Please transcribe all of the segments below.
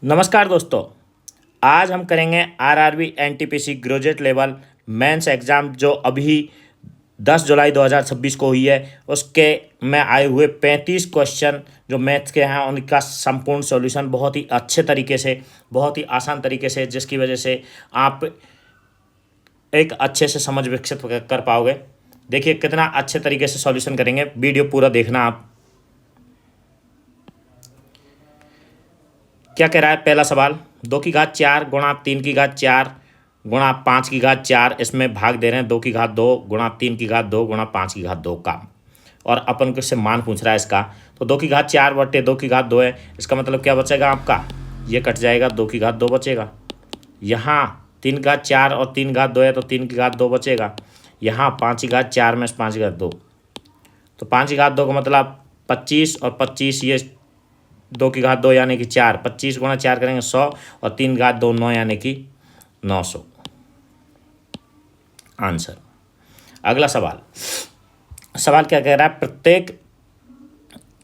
नमस्कार दोस्तों। आज हम करेंगे RRB NTPC graduate level mains exam जो अभी 10 जुलाई 2026 को हुई है। उसके में आए हुए 35 क्वेश्चन जो मैथ्स के हैं उनका संपूर्ण सॉल्यूशन बहुत ही अच्छे तरीके से, बहुत ही आसान तरीके से, जिसकी वजह से आप एक अच्छे से समझ विकसित कर पाओगे। देखिए कितना अच्छे तरीके से सॉल्यूशन करेंगे, वीडियो पूरा देखना आप। क्या कह रहा है पहला सवाल, 2 की घात 4 गुणा 3 की घात 4 गुणा 5 की घात 4, इसमें भाग दे रहे हैं 2 की घात 2 गुणा 3 की घात 2 गुणा 5 की घात 2 का, और अपन को इससे मान पूछ रहा है इसका। तो 2 की घात 4 बटे 2 की घात 2 है, इसका मतलब क्या बचेगा आपका, ये कट जाएगा, 2 की घात 2 बचेगा। यहाँ 3 की घात 4 और 3 की घात 2 है तो 3 की घात 2 बचेगा। यहाँ 5 की घात 4 में 5 की घात 2, तो 5 की घात 2 का मतलब 25 और 25, ये 2 की घात 2 यानी कि 4, 25 गुणा 4 करेंगे 100, और 3 की घात 2 9 यानी कि 900 आंसर। अगला सवाल, सवाल क्या कह रहा है, प्रत्येक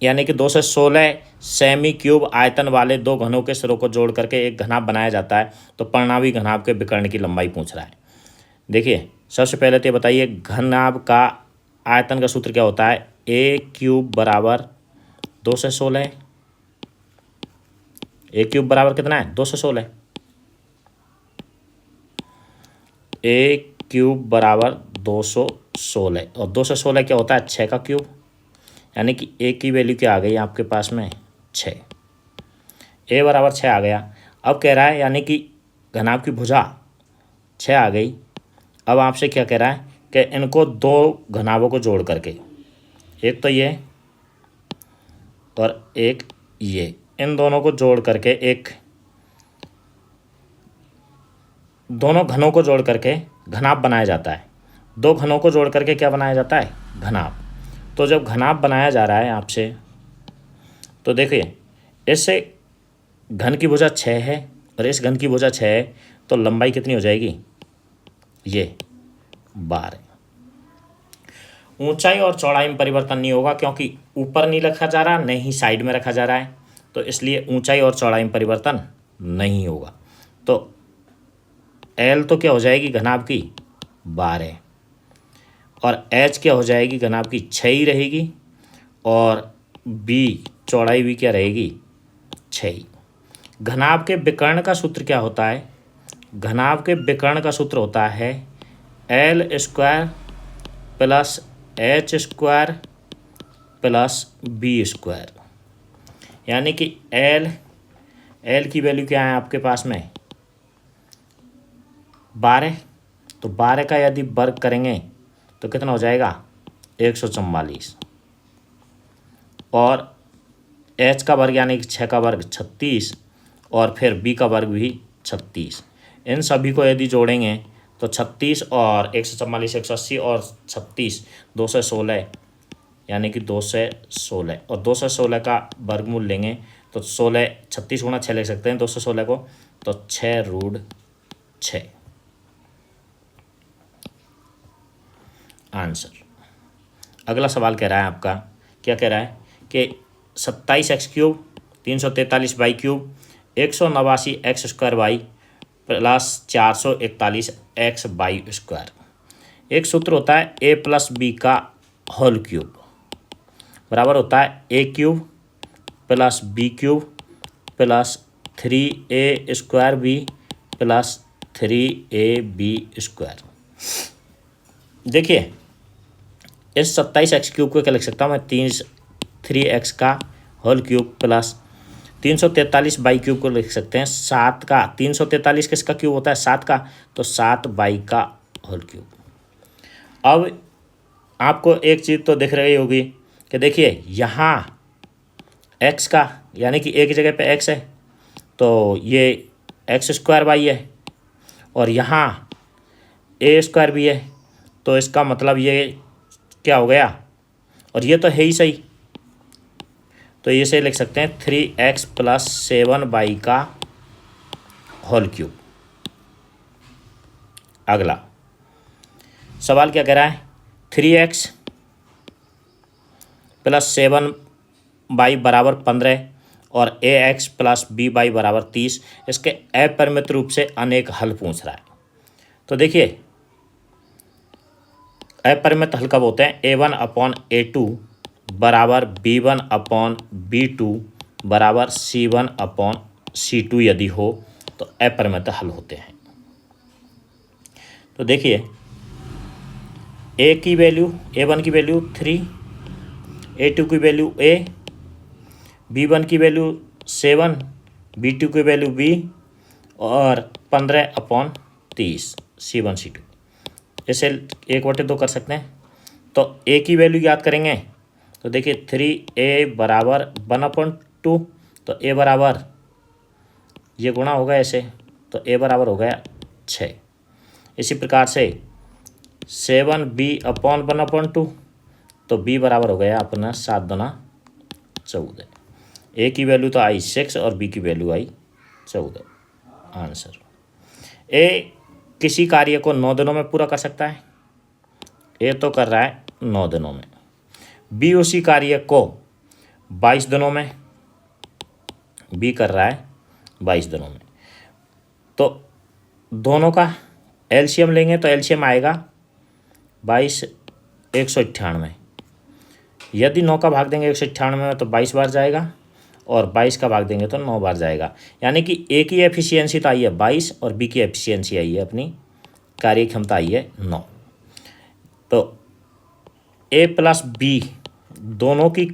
यानी कि 2 से 16 सेमी क्यूब आयतन वाले 2 घनों के सिरों को जोड़ करके एक घनाभ बनाया जाता है, तो परिणामी घनाभ के विकर्ण की लंबाई पूछ रहा है। देखिए सबसे पहले तो ये बताइए, घनाभ का आयतन का सूत्र क्या होता है, ए क्यूब बराबर 2 से 16। ए क्यूब बराबर कितना है, 2 से 16। ए क्यूब बराबर 216, और 2 से 16 क्या होता है, 6 का क्यूब, यानी कि ए की वैल्यू क्या आ गई आपके पास में, 6। ए बराबर 6 आ गया। अब कह रहा है यानी कि घनाभ की भुजा 6 आ गई। अब आपसे क्या कह रहा है कि इनको 2 घनाभों को जोड़ करके, एक तो ये और एक ये, इन दोनों को जोड़ करके एक, दोनों घनों को जोड़ करके घनाभ बनाया जाता है। 2 घनों को जोड़ करके क्या बनाया जाता है, घनाभ। तो जब घनाभ बनाया जा रहा है आपसे, तो देखिए इससे घन की भुजा 6 है और इस घन की भुजा 6 है, तो लंबाई कितनी हो जाएगी, ये 12। ऊंचाई और चौड़ाई में परिवर्तन नहीं होगा, क्योंकि ऊपर नहीं रखा जा रहा, नहीं ही साइड में रखा जा रहा है, तो इसलिए ऊंचाई और चौड़ाई में परिवर्तन नहीं होगा। तो एल तो क्या हो जाएगी घनाभ की 12, और एच क्या हो जाएगी घनाभ की 6 ही रहेगी, और बी चौड़ाई भी क्या रहेगी, 6 ही। घनाभ के विकर्ण का सूत्र क्या होता है, घनाभ के विकर्ण का सूत्र होता है L square plus H square plus B square, यानी कि एल की वैल्यू क्या है आपके पास में 12, तो 12 का यदि वर्ग करेंगे तो कितना हो जाएगा 144, और एच का वर्ग यानी कि 6 का वर्ग 36, और फिर बी का वर्ग भी 36। इन सभी को यदि जोड़ेंगे तो 36 और 144 180, और 36 2 से 16, यानी कि 2 से 16, और 2 से 16 का वर्गमूल लेंगे तो 16, 36 गुणा 6 लिख सकते हैं 2 से 16 को, तो 6√6 आंसर। अगला सवाल कह रहा है आपका, क्या कह रहा है कि 27x³ 343y³ 189x² plus 441x² एक सूत्र होता है a प्लस बी का होल क्यूब बराबर होता है a³ plus b³ plus 3a² plus 3ab²। देखिए इस 27x³ को क्या लिख सकता हूँ मैं, 3x का होल क्यूब प्लस 343y³ को लिख सकते हैं 7 का, 343 किसका क्यूब होता है, 7 का, तो 7y का होल क्यूब। अब आपको एक चीज़ तो दिख रही होगी कि देखिए यहाँ x का यानी कि एक जगह पे x है, तो ये x² है, और यहाँ a² भी है, तो इसका मतलब ये क्या हो गया, और ये तो है ही सही, तो ये से लिख सकते हैं 3x प्लस 7y का होल क्यूब। अगला सवाल क्या कह रहा है, 3x प्लस 7y बराबर 15, और ए एक्स प्लस बी वाई बराबर 30, इसके अपरिमित रूप से अनेक हल पूछ रहा है। तो देखिए अपरिमित हल कब होते हैं, a1/a2 बराबर b1/b2 बराबर c1/c2 यदि हो तो अपरिमित हल होते हैं। तो देखिए ए की वैल्यू a1 की वैल्यू 3, a2 की वैल्यू a, b1 की वैल्यू 7, b2 की वैल्यू b और 15/30 c1/c2। इसे 1/2 कर सकते हैं। तो a की वैल्यू याद करेंगे तो देखिए 3a बराबर 1/2, तो a बराबर ये गुणा होगा ऐसे, तो a बराबर हो गया 6। इसी प्रकार से 7b/1/2, तो b बराबर हो गया अपना 7 दूना 14। a की वैल्यू तो आई 6 और b की वैल्यू आई 14। आंसर a किसी कार्य को 9 दिनों में पूरा कर सकता है, a तो कर रहा है 9 दिनों में, b उसी कार्य को 22 दिनों में, b कर रहा है 22 दिनों में। तो दोनों का एलसीएम लेंगे तो एलसीएम आएगा 22 198। यदि 9 का भाग देंगे 198 में तो 22 बार जाएगा और 22 का भाग देंगे तो 9 बार जाएगा। यानी कि ए की एफिशिएंसी तो आई है 22 और बी की एफिशिएंसी आई है अपनी कार्य क्षमता आई है 9। तो ए प्लस बी दोनों की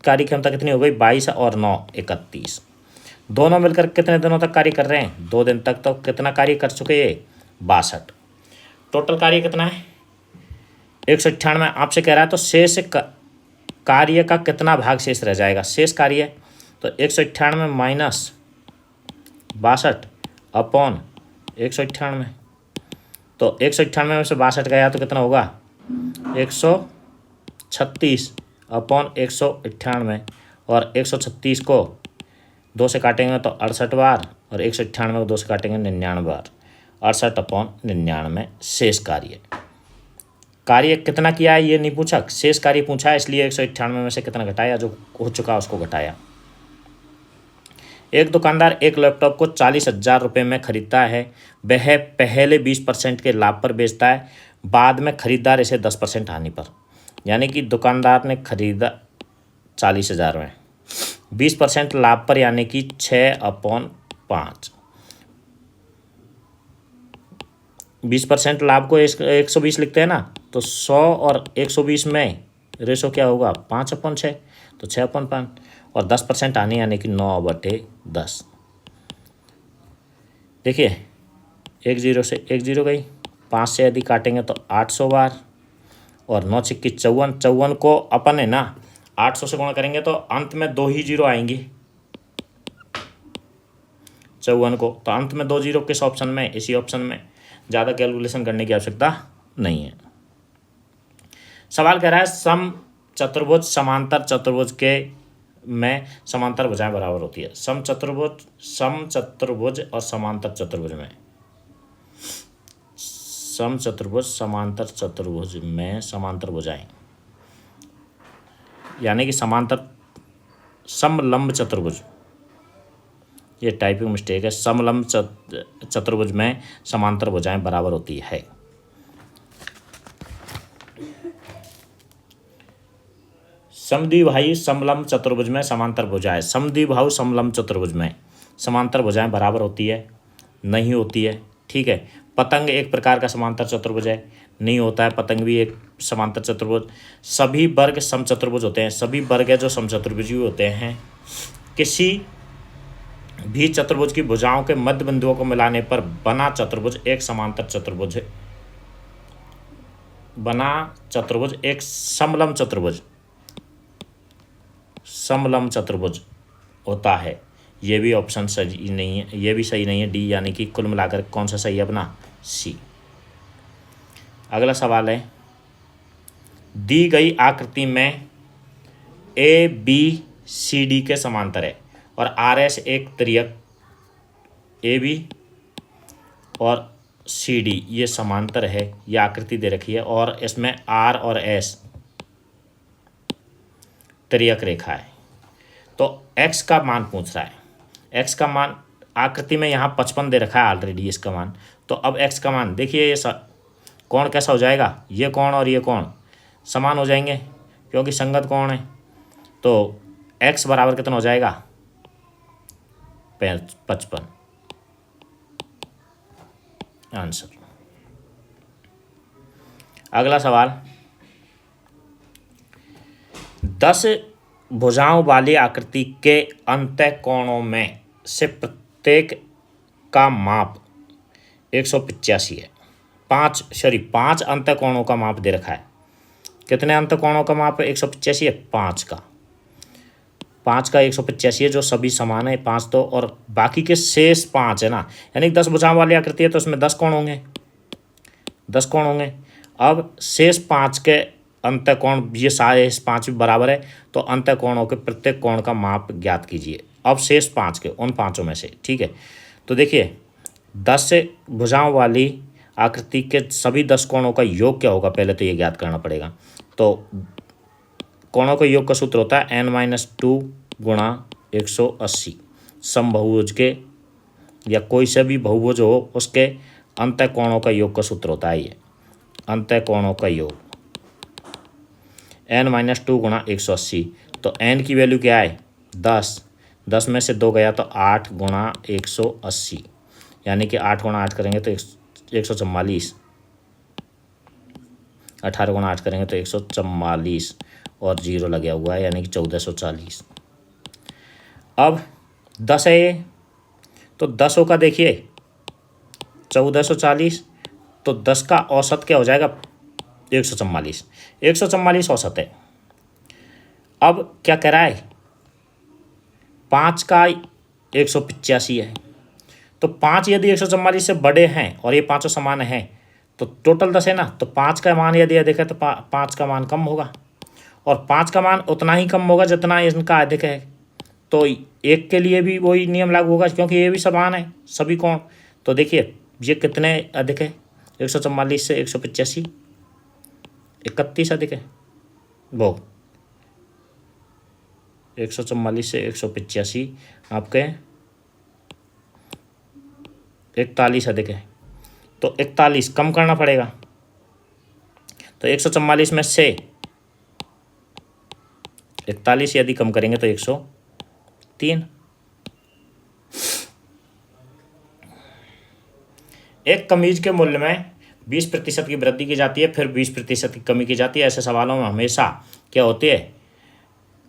कार्य क्षमता कितनी हो गई, 22 और 9 31। दोनों मिलकर कितने दिनों तक कार्य कर रहे हैं, 2 दिन तक। तो कितना कार्य कर चुके ये 62। टोटल कार्य कितना है 198। आपसे कह रहा है तो शेष कार्य का कितना भाग शेष रह जाएगा, शेष कार्य तो 198 माइनस 62/198। तो 198 में से 62 गया तो कितना होगा 136/198, और 136 को 2 से काटेंगे तो 68 बार, और 198 को 2 से काटेंगे 99 बार, 68/99 शेष कार्य। कार्य कितना किया है ये नहीं पूछा, शेष कार्य पूछा है, इसलिए 198 में से कितना घटाया, जो हो चुका उसको घटाया। एक दुकानदार एक लैपटॉप को 40,000 रुपये में खरीदता है। वह पहले 20% के लाभ पर बेचता है, बाद में खरीदार इसे 10% हानि पर। यानी कि दुकानदार ने खरीदा 40,000 में, 20% लाभ पर, यानी कि 6/5। 20% लाभ को 120 लिखते हैं ना, तो 100 और 120 में रेशो क्या होगा 5/6, तो 6/5, और 10% आने यानी कि 9/10। देखिए 1 0 से 1 0 गई, 5 से यदि काटेंगे तो 800 बार, और 9 छिक्की 54। 54 को अपन है ना 800 से गुणा करेंगे तो अंत में 2 ही 0 आएंगी 54 को, तो अंत में 2 0 किस ऑप्शन में, इसी ऑप्शन में। ज़्यादा कैलकुलेशन करने की आवश्यकता नहीं है। सवाल कह रहा है सम चतुर्भुज समांतर चतुर्भुज के में समांतर भुजाएं बराबर होती है। सम चतुर्भुज और समांतर चतुर्भुज में, सम चतुर्भुज समांतर चतुर्भुज में समांतर भुजाएं, यानी कि समांतर समलंब चतुर्भुज, ये टाइपिंग मिस्टेक है। समलंब चतुर्भुज में समांतर भुजाएं बराबर होती है। समद्विबाहु समलंब चतुर्भुज में समांतर भुजाएं, समद्विबाहु समलंब चतुर्भुज में समांतर भुजाएं बराबर होती है, नहीं होती है, ठीक है। पतंग एक प्रकार का समांतर चतुर्भुज है, नहीं होता है पतंग भी एक समांतर चतुर्भुज। सभी वर्ग समचतुर्भुज होते हैं, सभी वर्ग है जो समचतुर्भुज होते हैं। किसी भी चतुर्भुज की भुजाओं के मध्य बिंदुओं को मिलाने पर बना चतुर्भुज एक समांतर चतुर्भुज, बना चतुर्भुज एक समलंब चतुर्भुज, समलंब चतुर्भुज होता है। ये भी ऑप्शन सही नहीं है, ये भी सही नहीं है, डी, यानी कि कुल मिलाकर कौन सा सही है अपना, सी। अगला सवाल है, दी गई आकृति में ए बी सी डी के समांतर है और आर एस एक त्रियक ए बी और सी डी ये समांतर है, ये आकृति दे रखी है, और इसमें आर और एस त्रियक रेखा है। तो x का मान पूछ रहा है। x का मान आकृति में यहाँ 55 दे रखा है ऑलरेडी इसका मान। तो अब x का मान देखिए, ये कोण कैसा हो जाएगा, ये कोण और ये कोण समान हो जाएंगे क्योंकि संगत कोण है। तो x बराबर कितना हो जाएगा, 55 आंसर। अगला सवाल, 10 भुजाओं वाली आकृति के अंतः कोणों में से प्रत्येक का माप 185 है। 5 अंतः कोणों का माप दे रखा है। कितने अंतः कोणों का माप 185 है, 5 का 185 है, जो सभी समान है 5 तो, और बाकी के शेष 5 है ना, यानी 10 भुजाओं वाली आकृति है तो उसमें 10 कोण होंगे, 10 कोण होंगे। अब शेष 5 के अंतः कोण, ये सारे 5 भी बराबर है, तो अंतः कोणों के प्रत्येक कोण का माप ज्ञात कीजिए। अब शेष 5 के, उन 5 में से, ठीक है। तो देखिए 10 से भुजाओं वाली आकृति के सभी 10 कोणों का योग क्या होगा, पहले तो ये ज्ञात करना पड़ेगा। तो कोणों के योग का सूत्र होता है n-2 गुणा 180। समबहुभुज के या कोई से भी बहुभुज हो उसके अंतः कोणों का योग का सूत्र होता है ये, अंतः कोणों का योग n-2 गुणा 180। तो n की वैल्यू क्या है, 10, 10 में से 2 गया तो 8 गुणा 180, यानी कि 8 गुणा 8 करेंगे तो 144, 18 गुणा 8 करेंगे तो 144 और 0 लगा हुआ है, यानी कि 1440। अब 10 है ये, तो 10 का देखिए 1440, तो 10 का औसत क्या हो जाएगा, 144, 144 औसत है। अब क्या कह रहा है, 5 का 185 है, तो 5 यदि 144 से बड़े हैं और ये पाँचों समान हैं तो टोटल 10 है ना, तो 5 का मान यदि अधिक है तो 5 का मान कम होगा, और 5 का मान उतना ही कम होगा जितना इनका अधिक है। तो एक के लिए भी वही नियम लागू होगा क्योंकि ये भी समान है सभी कोण। तो देखिए ये कितने अधिक है, 144 से 185, 31 अधिक है, वो 144 से 185 आपके 41 अधिक है, तो 41 कम करना पड़ेगा। तो 144 में से 41 यदि कम करेंगे तो 103। एक कमीज के मूल्य में 20% की वृद्धि की जाती है, फिर 20% की कमी की जाती है। ऐसे सवालों में हमेशा क्या होती है,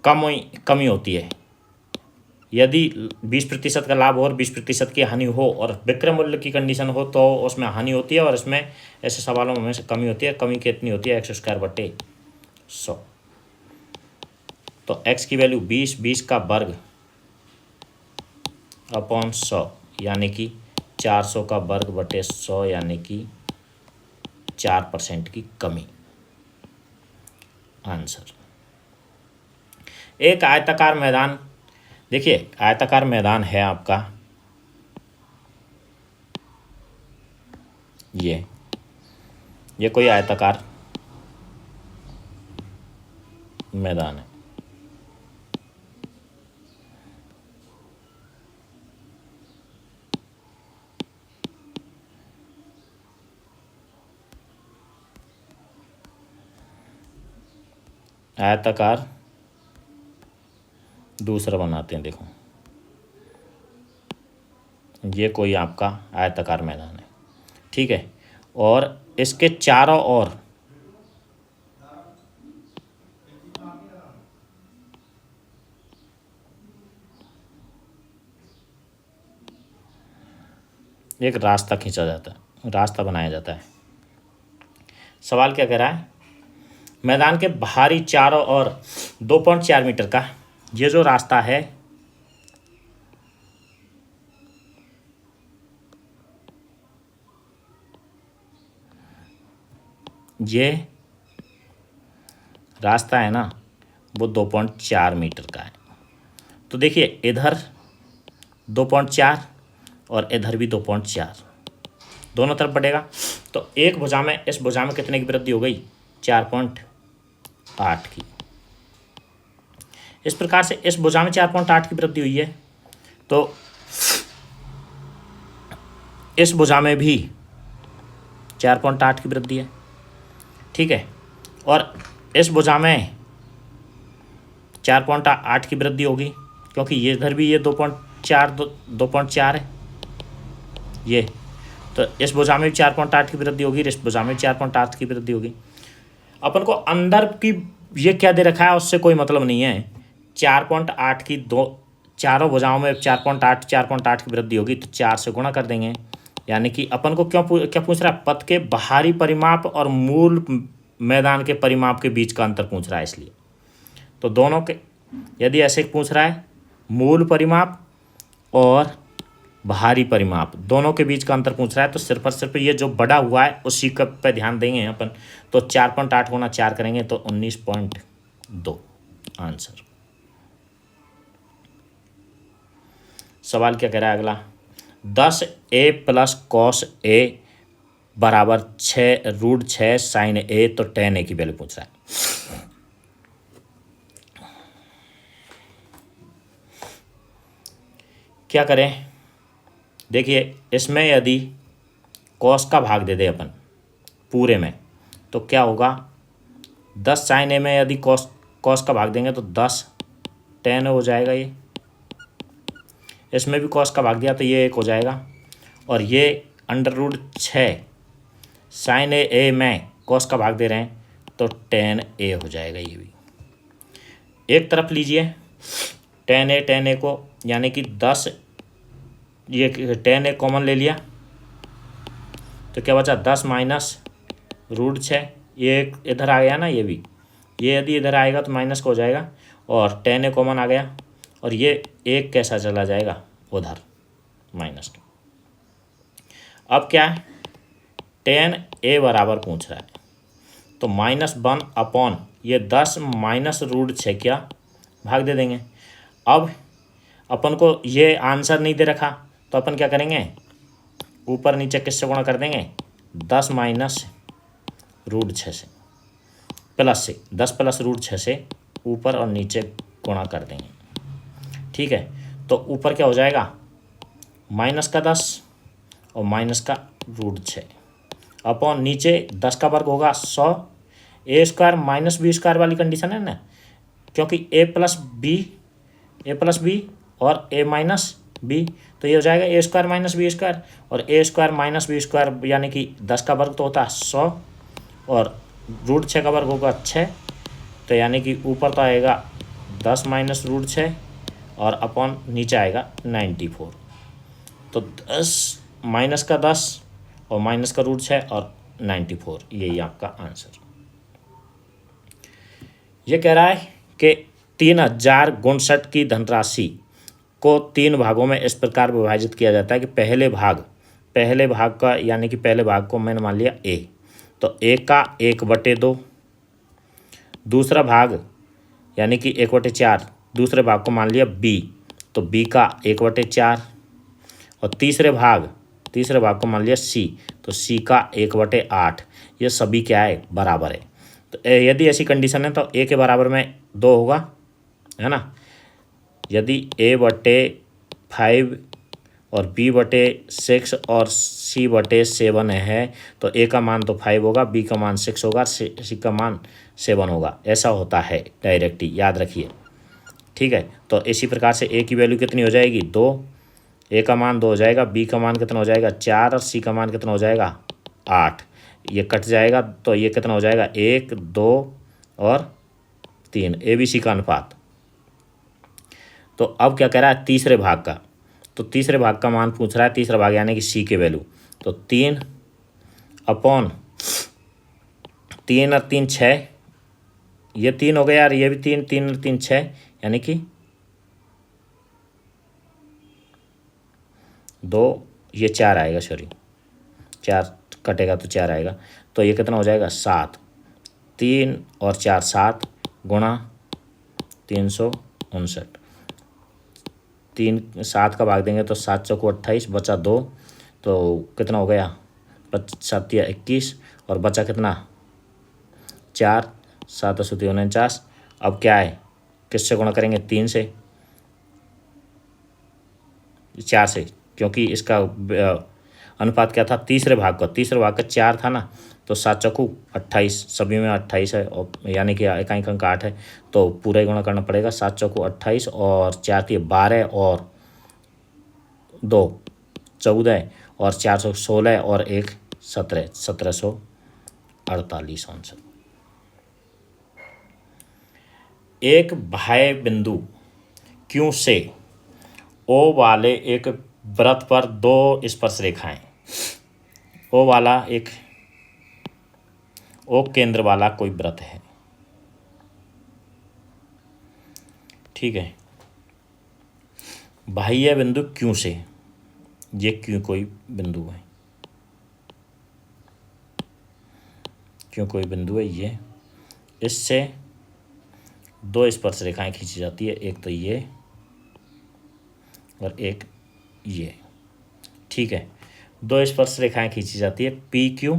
कमी होती है। यदि 20% का लाभ हो और 20% की हानि हो और विक्रय मूल्य की कंडीशन हो तो उसमें हानि होती है, और इसमें ऐसे सवालों में हमेशा कमी होती है। कमी कितनी होती है, x²/100। तो x की वैल्यू 20 का वर्ग अपॉन 100, यानी कि 400 का वर्ग बटे 100, यानी कि 4% की कमी आंसर। एक आयताकार मैदान, देखिए आयताकार मैदान है आपका, ये कोई आयताकार मैदान है। आयताकार दूसरा बनाते हैं, देखो ये कोई आपका आयताकार मैदान है, ठीक है, और इसके चारों ओर एक रास्ता खींचा जाता है, रास्ता बनाया जाता है। सवाल क्या कह रहा है, मैदान के बाहरी चारों ओर 2.4 मीटर का ये जो रास्ता है, ये रास्ता है ना, वो 2.4 मीटर का है। तो देखिए इधर 2.4 और इधर भी 2.4, दोनों तरफ बढ़ेगा। तो एक भुजा में, इस भुजा में कितने की वृद्धि हो गई, 4.8 की। इस प्रकार से इस भुजा में 4.8 की वृद्धि हुई है, तो इस भुजा में भी 4.8 की वृद्धि है। ठीक है, और इस भुजा में 4.8 की वृद्धि होगी, क्योंकि ये इधर भी ये 2.4 है ये, तो इस भुजा में भी 4.8 की वृद्धि होगी, इस भुजा में 4.8 की वृद्धि होगी। अपन को अंदर की ये क्या दे रखा है उससे कोई मतलब नहीं है। 4.8 की चारों भुजाओं में 4.8 की वृद्धि होगी, तो 4 से गुणा कर देंगे। यानी कि अपन को क्या पूछ रहा है, पथ के बाहरी परिमाप और मूल मैदान के परिमाप के बीच का अंतर पूछ रहा है। इसलिए तो दोनों के, यदि ऐसे पूछ रहा है मूल परिमाप और बाहरी परिमाप दोनों के बीच का अंतर पूछ रहा है, तो सिर्फ और सिर्फ ये जो बड़ा हुआ है उसी का पे ध्यान देंगे अपन। तो 4.8 गुना 4 करेंगे तो 19.2 आंसर। सवाल क्या कह रहा है अगला, 10a प्लस कॉस a बराबर 6√6 साइन a, तो tan a की वैल्यू पूछ रहा है। क्या करें, देखिए इसमें यदि कॉस का भाग दे दे अपन पूरे में, तो क्या होगा, 10 साइन ए में यदि कॉस का भाग देंगे तो 10 tan हो जाएगा ये। इसमें भी कॉस का भाग दिया तो ये 1 हो जाएगा, और ये √6 साइन ए में कॉस का भाग दे रहे हैं तो tan a हो जाएगा। ये भी एक तरफ लीजिए tan a को, यानी कि 10, ये tan a कॉमन ले लिया तो क्या बचा, 10 माइनस √6, ये एक इधर आ गया ना, ये भी, ये यदि इधर आएगा तो माइनस का हो जाएगा, और tan a कॉमन आ गया, और ये एक कैसा चला जाएगा उधर माइनस। अब क्या है, tan a बराबर पूछ रहा है, तो -1 अपॉन ये 10 माइनस √6 क्या भाग दे देंगे। अब अपन को ये आंसर नहीं दे रखा, तो अपन क्या करेंगे, ऊपर नीचे किससे गुणा कर देंगे, 10 माइनस √6 से, प्लस से 10 प्लस √6 से ऊपर और नीचे गुणा कर देंगे। ठीक है, तो ऊपर क्या हो जाएगा, माइनस का 10 और माइनस का √6 अपॉन नीचे 10 का वर्ग होगा 100, a² माइनस b² वाली कंडीशन है ना, क्योंकि a प्लस बी और a माइनस बी, तो ये हो जाएगा a² माइनस b², और a² माइनस b² यानी कि 10 का वर्ग तो होता है 100 और √6 का वर्ग होगा 6, तो यानी कि ऊपर तो आएगा 10 माइनस √6 और अपॉन नीचे आएगा 94। तो 10 माइनस का 10 और माइनस का √6 और 94, यही आपका आंसर। ये कह रहा है कि 3059 की धनराशि को 3 भागों में इस प्रकार विभाजित किया जाता है कि पहले भाग का, यानी कि पहले भाग को मैंने मान लिया a, तो a का 1/2, दूसरा भाग यानी कि 1/4 दूसरे भाग को मान लिया b, तो b का 1/4, और तीसरे भाग को मान लिया c, तो c का 1/8। ये सभी क्या है, बराबर है। तो यदि ऐसी कंडीशन है तो a के बराबर में 2 होगा, है ना। यदि a/5 और b/6 और c/7 है, तो a का मान तो 5 होगा, b का मान 6 होगा, c का मान 7 होगा। ऐसा होता है डायरेक्ट ही, याद रखिए। ठीक है, तो इसी प्रकार से a की वैल्यू कितनी हो जाएगी, 2, a का मान 2 हो जाएगा, b का मान कितना हो जाएगा 4, और c का मान कितना हो जाएगा 8। ये कट जाएगा तो ये कितना हो जाएगा 1, 2 और 3, ABC का अनुपात। तो अब क्या कह रहा है, तीसरे भाग का, तो तीसरे भाग का मान पूछ रहा है, तीसरा भाग यानी कि c के वैल्यू, तो 3 अपॉन 3 और 3 6, ये 3 हो गया यार, ये भी 3, 3 और 3 6, यानी कि 2, ये 4 आएगा, सॉरी 4 कटेगा तो 4 आएगा, तो ये कितना हो जाएगा 7, 3 और 4 7 गुणा 359, 3 7 का भाग देंगे तो 7 चौको 28, बचा 2, तो कितना हो गया 7 या 21, और बचा कितना 4, 7 49। अब क्या है किससे गुणा करेंगे? 3 से, 4 से, क्योंकि इसका अनुपात क्या था? तीसरे भाग का 4 था ना, तो 7 चौकू 28, सभी में 28 है, और यानी कि एकांक अंक 8 है, तो पूरा ही गुणा करना पड़ेगा। 7 चौकू 28 और 4 थी 12 और 2 14 और 4 16 और 1 17, 1748 आंसर। एक बाह्य बिंदु Q से O वाले एक वृत्त पर 2 स्पर्श रेखाएं, O वाला एक O केंद्र वाला कोई वृत्त है, ठीक है। बाह्य बिंदु Q से, ये Q कोई बिंदु है, Q कोई बिंदु है, ये इससे 2 स्पर्श रेखाएं खींची जाती है, एक तो ये और एक ये, ठीक है। 2 स्पर्श रेखाएं खींची जाती है, पी क्यू,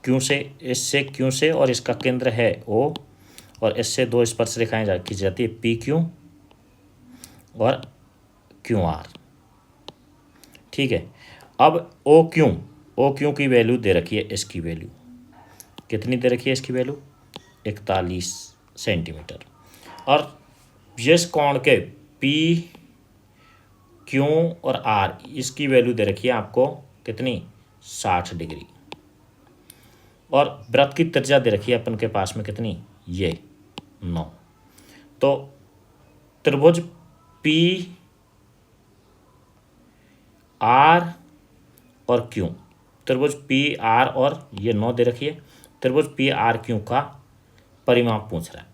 क्यू से, इससे क्यू से, और इसका केंद्र है ओ, और इससे 2 स्पर्श रेखाएं खींची जाती है, पी क्यू और क्यू आर, ठीक है। अब ओ क्यू की वैल्यू दे रखी है, इसकी वैल्यू कितनी दे रखी है? इसकी वैल्यू 41 सेंटीमीटर, और जिस कोण के पी क्यू और आर, इसकी वैल्यू दे रखी है आपको कितनी? 60 डिग्री, और वृत्त की त्रिज्या दे रखी है अपन के पास में कितनी? ये 9। तो त्रिभुज पी आर और क्यू, त्रिभुज पी आर और ये 9 दे रखी है, त्रिभुज पी आर क्यू का परिमाप पूछ रहा है।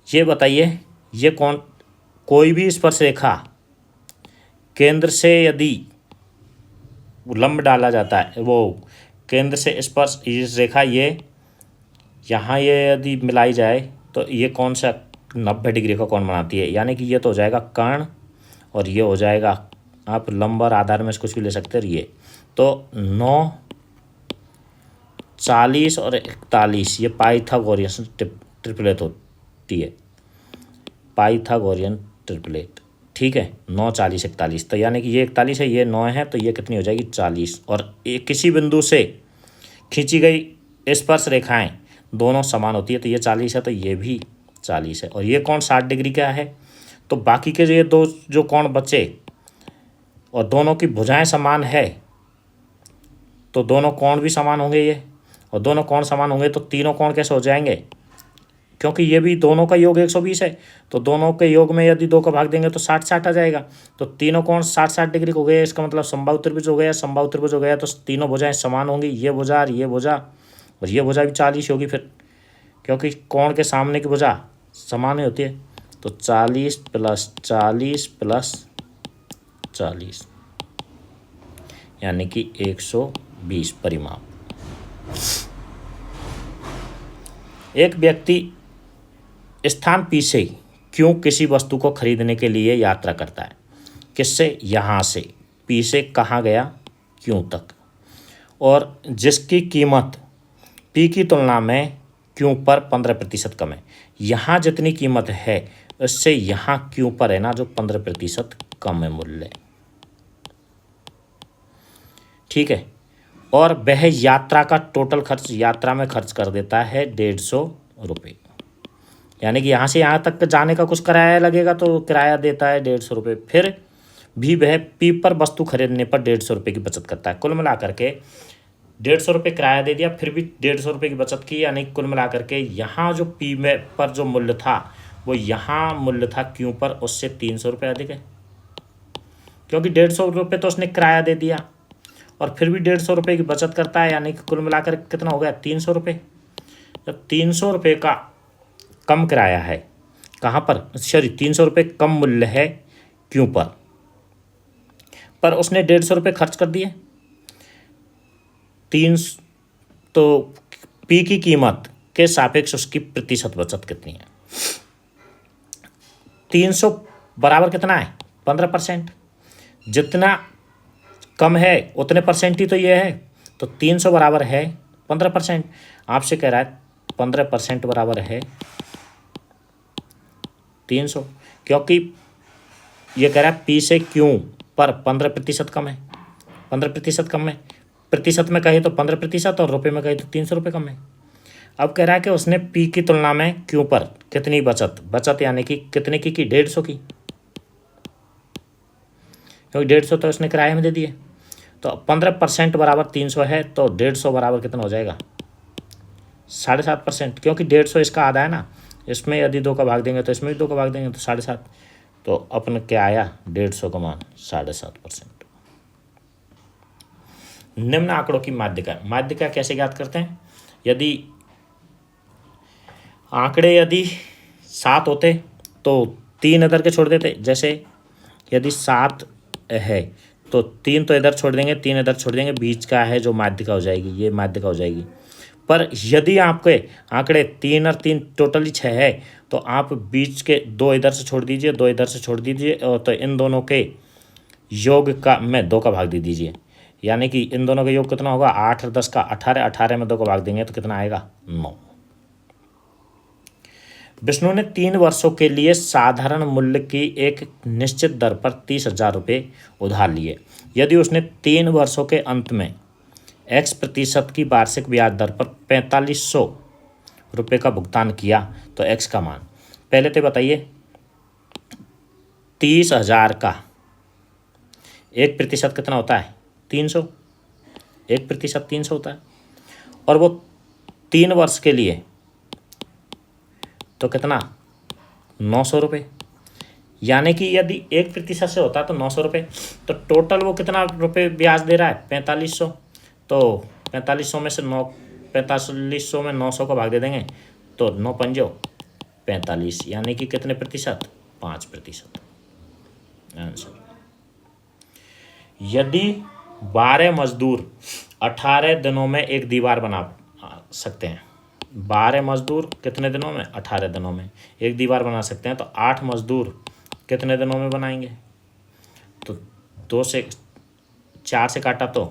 ये बताइए, ये कोई भी स्पर्श रेखा केंद्र से यदि लंब डाला जाता है, वो केंद्र से स्पर्श इस रेखा ये यहाँ ये यदि मिलाई जाए तो ये कौन सा 90 डिग्री का कोण बनाती है, यानी कि ये तो हो जाएगा कर्ण, और ये हो जाएगा, आप लंब और आधार में से कुछ भी ले सकते हैं, ये तो 9, 40 और 41, ये पाइथागोरियन ट्रिपलेट होती है, पाइथागोरियन ट्रिपलेट, ठीक है। 9, 40, 41, तो यानी कि ये 41 है, ये 9 है, तो ये कितनी हो जाएगी? 40, और किसी बिंदु से खींची गई स्पर्श रेखाएं दोनों समान होती है, तो ये 40 है, तो ये भी 40 है, और ये कोण 60 डिग्री का है, तो बाकी के ये 2 जो कोण बचे, और दोनों की भुजाएं समान है, तो दोनों कोण भी समान होंगे ये, और दोनों कोण समान होंगे तो तीनों कोण कैसे हो जाएंगे? क्योंकि ये भी दोनों का योग 120 है, तो दोनों के योग में यदि 2 का भाग देंगे तो 60-60 आ जाएगा, तो तीनों कोण 60-60 डिग्री हो गए, इसका मतलब समबाहु त्रिभुज हो गया, समबाहु त्रिभुज हो गया, तो तीनों भुजाएं समान होंगी, ये भुजा और ये भुजा, और ये भुजा भी 40 होगी फिर, क्योंकि कोण के सामने की भुजा समान ही होती है, तो 40 + 40 + 40 यानी कि 120 परिमाप। एक व्यक्ति स्थान पी से क्यों किसी वस्तु को खरीदने के लिए यात्रा करता है, किससे? यहाँ से पी से कहाँ गया? क्यों तक, और जिसकी कीमत पी की तुलना में क्यों पर 15% कम है। यहाँ जितनी कीमत है उससे यहाँ क्यों पर है ना जो 15% कम है मूल्य, ठीक है। और वह यात्रा का टोटल खर्च यात्रा में खर्च कर देता है 150 रुपये, यानी कि यहाँ से यहाँ तक जाने का कुछ किराया लगेगा, तो किराया देता है 150 रुपये, फिर भी वह पी पर वस्तु खरीदने पर 150 रुपये की बचत करता है। कुल मिला करके 150 रुपये किराया दे दिया, फिर भी 150 रुपये की बचत की, यानी कुल मिला करके यहाँ जो पी में पर जो मूल्य था वो यहाँ मूल्य था क्यों पर उससे 300 रुपये अधिक है, क्योंकि 150 रुपये तो उसने किराया दे दिया और फिर भी 150 रुपये की बचत करता है, यानी कि कुल मिलाकर कितना हो गया? 300 रुपये। जब 300 रुपये का कम किराया है कहाँ पर, सॉरी 300 रुपये कम मूल्य है क्यों पर उसने 150 रुपये खर्च कर दिए। 3 तो पी की कीमत के सापेक्ष उसकी प्रतिशत बचत कितनी है? 300 बराबर कितना है? 15%। जितना कम है उतने परसेंट ही तो ये है, तो 300 बराबर है 15%। आपसे कह रहा है 15% बराबर है 300, क्योंकि ये कह रहा है पी से क्यू पर 15% कम है, 15% कम है, प्रतिशत में कहे तो 15% और रुपये में कहे तो 300 रुपये कम है। अब कह रहा है कि उसने पी की तुलना में क्यू पर कितनी बचत यानी कि कितने की 150 की, क्योंकि 150 तो उसने किराए में दे दिए। तो 15% बराबर 300 है, तो 150 बराबर कितना हो जाएगा 7.5%, क्योंकि 150 इसका आधा है ना, इसमें यदि 2 का भाग देंगे तो इसमें भी 2 का भाग देंगे तो 7.5, तो अपन क्या आया 150 का मान 7.5%। निम्न आंकड़ों की माध्यिका कैसे ज्ञात करते हैं? यदि आंकड़े यदि 7 होते तो 3 इधर के छोड़ देते, जैसे यदि 7 है तो 3 तो इधर छोड़ देंगे, 3 इधर छोड़ देंगे, बीच का है जो माध्यिका हो जाएगी, ये माध्यिका हो जाएगी। पर यदि आपके आंकड़े 3 और 3 टोटली 6 है तो आप बीच के 2 इधर से छोड़ दीजिए, 2 इधर से छोड़ दीजिए, और तो इन दोनों के योग का में 2 का भाग दे दीजिए, यानी कि इन दोनों का योग कितना होगा 8 और 10 का 18, 18 में 2 का भाग देंगे तो कितना आएगा 9। विष्णु ने 3 वर्षों के लिए साधारण मूल्य की एक निश्चित दर पर 30,000 रुपये उधार लिए। यदि उसने 3 वर्षों के अंत में x% की वार्षिक ब्याज दर पर 4500 रुपये का भुगतान किया तो x का मान, पहले तो बताइए 30,000 का 1% कितना होता है 300, 1% 300 होता है, और वो 3 वर्ष के लिए तो कितना 900 रुपये, यानी कि यदि 1% से होता है तो 900 रुपये, तो टोटल वो कितना रुपये ब्याज दे रहा है 4500, तो 4500 में से 4500 में 900 का भाग दे देंगे तो 9 पंजो 45, यानी कि कितने प्रतिशत 5% आंसर। यदि 12 मजदूर 18 दिनों में एक दीवार बना सकते हैं, 12 मजदूर कितने दिनों में 18 दिनों में एक दीवार बना सकते हैं, तो 8 मजदूर कितने दिनों में बनाएंगे, तो 2 से 4 से काटा तो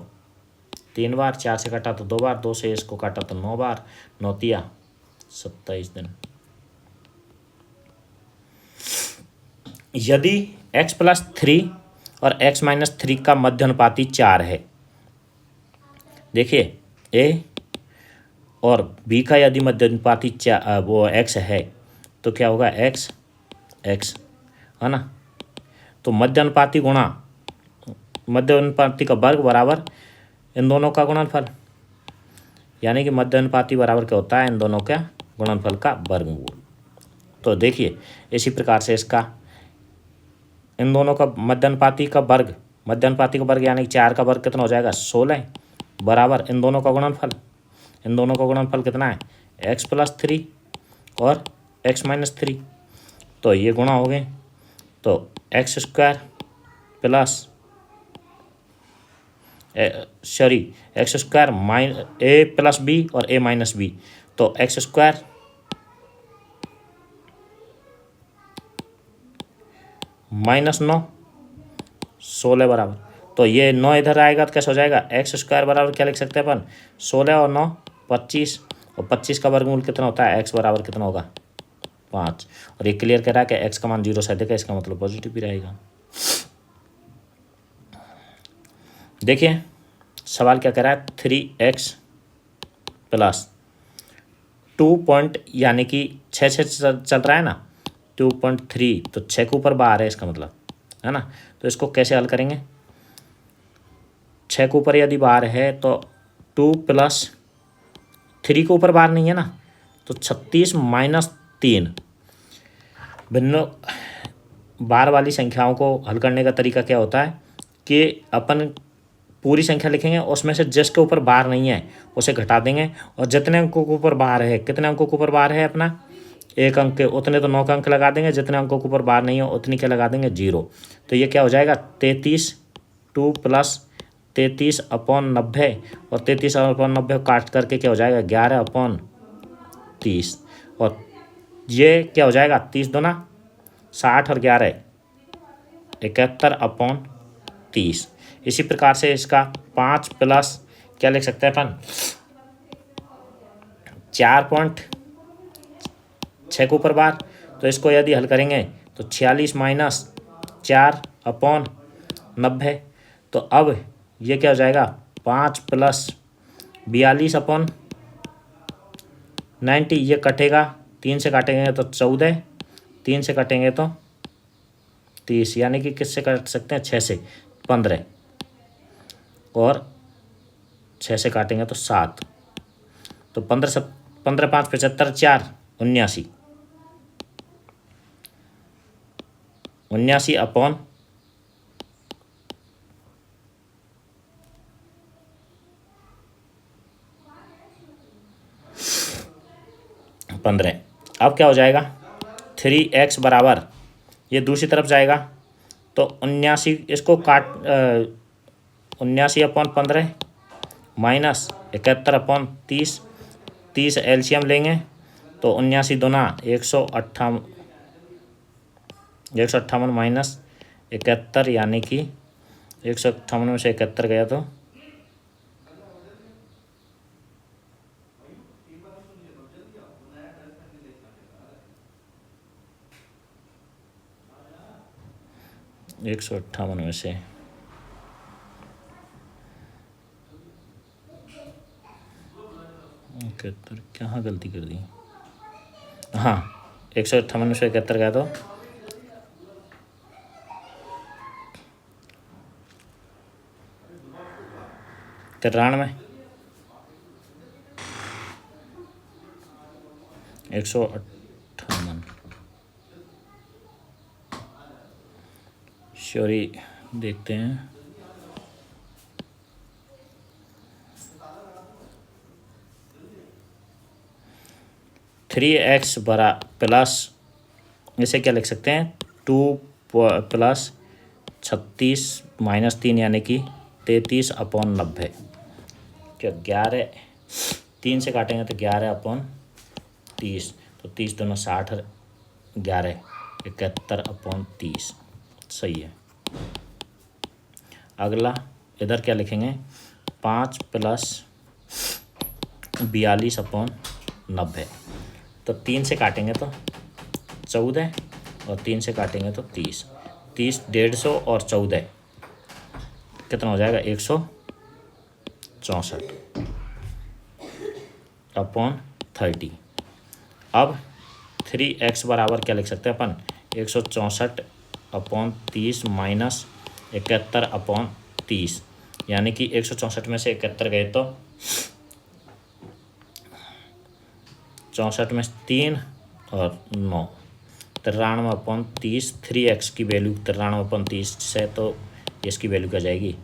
3 बार, 4 से काटा तो 2 बार, 2 से इसको काटा तो 9 बार, 9 तिया 27 दिन। यदि x+3 और x-3 का मध्य अनुपाती 4 है, देखिए a और b का यदि मध्य अनुपाती वो x है तो क्या होगा x है ना, तो मध्य अनुपाती गुणा मध्य अनुपाती का वर्ग बराबर इन दोनों का गुणनफल, यानी कि मध्य अनुपाती बराबर क्या होता है इन दोनों का गुणनफल का वर्गमूल। तो देखिए इसी प्रकार से इसका इन दोनों का मध्य अनुपाती का वर्ग यानी 4 का वर्ग कितना हो जाएगा 16 बराबर इन दोनों का गुणनफल, इन दोनों का गुणनफल कितना है x+3 और x-3, तो ये गुणा हो गए तो x² प्लस x² a+b और a-b, तो x² -9 16 बराबर, तो ये 9 इधर आएगा तो कैसे हो जाएगा x² बराबर क्या लिख सकते हैं अपन 16 और 9 25, और 25 का वर्गमूल कितना होता है x बराबर कितना होगा 5, और ये क्लियर कह रहा है कि x का मान 0 से अधिक है, इसका मतलब पॉजिटिव भी रहेगा। देखिए सवाल क्या कह रहा है 3x प्लस 2 यानी कि 6 चल रहा है ना 2.3, तो 6 के ऊपर बार है इसका मतलब है ना, तो इसको कैसे हल करेंगे 6 के ऊपर यदि बार है तो 2 + 3 के ऊपर बार नहीं है ना, तो 36 - 3। भिन्न बार वाली संख्याओं को हल करने का तरीका क्या होता है कि अपन पूरी संख्या लिखेंगे, उसमें से जिसके ऊपर बार नहीं है उसे घटा देंगे, और जितने अंकों के ऊपर बार है, कितने अंकों के ऊपर बार है अपना 1 अंक के, उतने तो 9 का अंक लगा देंगे, जितने अंकों के ऊपर बार नहीं है उतनी क्या लगा देंगे 0। तो ये क्या हो जाएगा 33 2 + 33/90, और 33/90 काट करके क्या हो जाएगा 11/30, और ये क्या हो जाएगा 30 दूना 60 और 11 71/30। इसी प्रकार से इसका 5 प्लस क्या लिख सकते हैं अपन 4.6 के ऊपर बार। तो इसको यदि हल करेंगे तो 46 माइनस 4/90। तो अब ये क्या हो जाएगा, 5 प्लस 42/90। ये कटेगा, 3 से काटेंगे तो 14, 3 से काटेंगे तो 30, यानी कि किससे काट सकते हैं, 6 से 15, और 6 से काटेंगे तो 7। तो 15 5 75, 4 79, 79/15। अब क्या हो जाएगा, 3x बराबर, ये दूसरी तरफ जाएगा तो 79, इसको काट 79/15 माइनस 71/30, 30 एलसीएम लेंगे तो 79 दूना 158, 158 माइनस 71, यानी कि 158 में से 71 गया तो 158 में से 71, कहाँ गलती कर दी, हाँ 158 में से 71 गया तो 93, 158, सॉरी देखते हैं, थ्री एक्स बरा प्लस, इसे क्या लिख सकते हैं, 2 प्लस 36 माइनस 3, यानी कि 33/90। क्या 11, 3 से काटेंगे तो 11/30, तो 30 दोनों 60, 11 71/30, सही है। अगला इधर क्या लिखेंगे, 5 प्लस 42/90। तो 3 से काटेंगे तो 14, और 3 से काटेंगे तो 30, 30 150 और 14 कितना हो जाएगा, 164/30। अब 3x बराबर क्या लिख सकते हैं अपन, 164/30 माइनस 71/30, यानी कि 164 में से 71 गए तो 64 में 3 और 9, 93/30। 3x की वैल्यू 93/30 से, तो इसकी वैल्यू क्या जाएगी,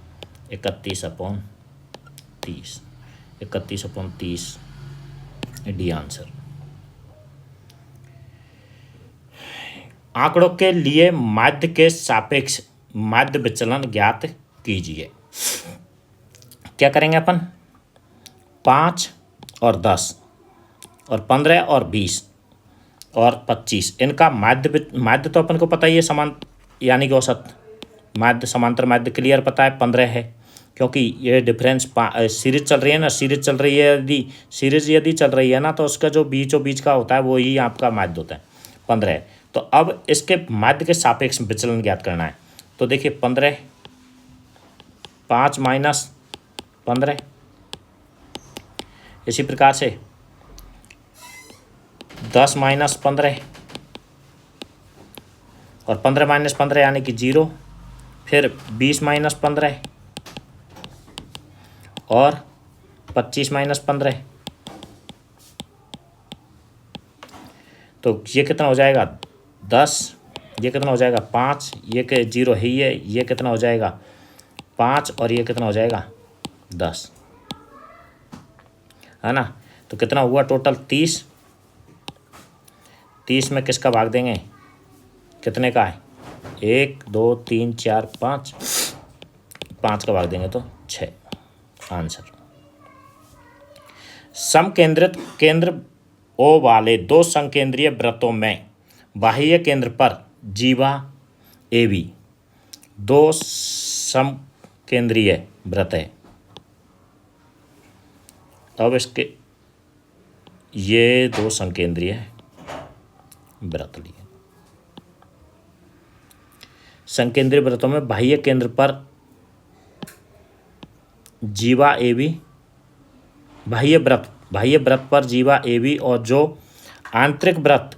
31/30, 31/30 डी आंसर। आंकड़ों के लिए माध्य के सापेक्ष माध्य विचलन ज्ञात कीजिए। क्या करेंगे अपन, 5 और 10 और 15 और 20 और 25, इनका माध्य तो अपन को पता ही है, समान यानी कि औसत माध्य, समांतर माध्य क्लियर पता है 15 है, क्योंकि ये डिफरेंस सीरीज चल रही है ना, सीरीज चल रही है, यदि सीरीज यदि चल रही है ना, तो उसका जो बीचों बीच का होता है वो ही आपका माध्य होता है, 15 है। तो अब इसके माध्य के सापेक्ष विचलन ज्ञात करना है। तो देखिए 15, 5 माइनस 15, इसी प्रकार से 10 माइनस 15 और 15 माइनस 15 यानी कि 0, फिर 20 माइनस 15 और 25 माइनस 15, तो ये कितना हो जाएगा, 10, ये कितना हो जाएगा 5, ये के 0 है ही है, ये कितना हो जाएगा 5, और ये कितना हो जाएगा 10, है ना। तो कितना हुआ टोटल 30, 30 में किसका भाग देंगे, कितने का है, 1 2 3 4 5, 5 का भाग देंगे तो 6, आंसर। समकेंद्रित केंद्र ओ वाले दो संकेंद्रीय वृत्तों में बाह्य केंद्र पर जीवा AB दो समकेंद्रीय वृत्त है। अब इसके ये दो संकेंद्रीय वृत्त लिए। संकेंद्रीय वृत्तों में बाह्य केंद्र पर जीवा ए बी, बाह्य वृत्त पर जीवा ए बी और जो आंतरिक वृत्त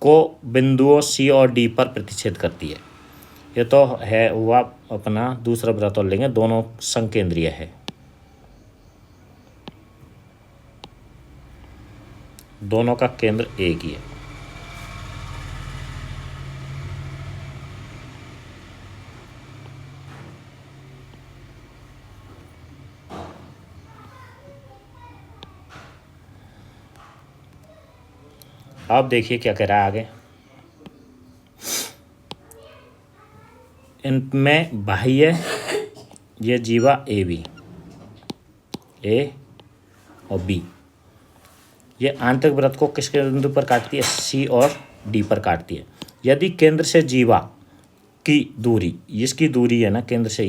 को बिंदुओं सी और डी पर प्रतिच्छेद करती है। ये तो है हुआ अपना दूसरा वृत्त और लेंगे, दोनों संकेंद्रीय है, दोनों का केंद्र एक ही है। अब देखिए क्या कह रहा है आगे। इनमें बाह्य ये जीवा ए बी, ए और बी, ये आंतरिक वृत्त को किसके बिंदु पर काटती है? सी और डी पर काटती है। यदि केंद्र से जीवा की दूरी, इसकी दूरी है ना केंद्र से,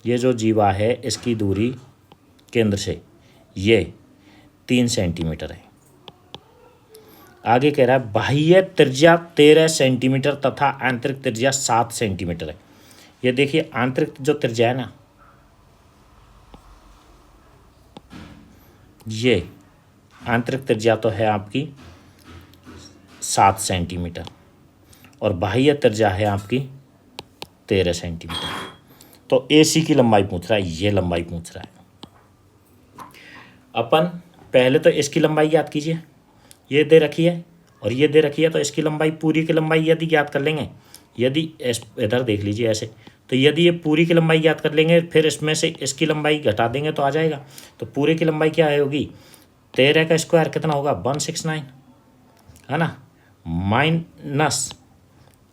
ये जो जीवा है इसकी दूरी केंद्र से ये 3 सेंटीमीटर है। आगे कह रहा है बाह्य त्रिज्या 13 सेंटीमीटर तथा आंतरिक त्रिज्या 7 सेंटीमीटर है। ये देखिए आंतरिक जो त्रिज्या है ना, ये आंतरिक त्रिज्या तो है आपकी 7 सेंटीमीटर और बाह्य त्रिज्या है आपकी 13 सेंटीमीटर। तो AC की लंबाई पूछ रहा है, ये लंबाई पूछ रहा है। अपन पहले तो इसकी लंबाई ज्ञात कीजिए, ये दे रखी है और ये दे रखी है, तो इसकी लंबाई पूरी की लंबाई यदि ज्ञात कर लेंगे, यदि इधर देख लीजिए ऐसे, तो यदि ये पूरी की लंबाई ज्ञात कर लेंगे फिर इसमें से इसकी लंबाई घटा देंगे तो आ जाएगा। तो पूरे की लंबाई क्या होगी? 13 का स्क्वायर कितना होगा? 169 है ना, माइनस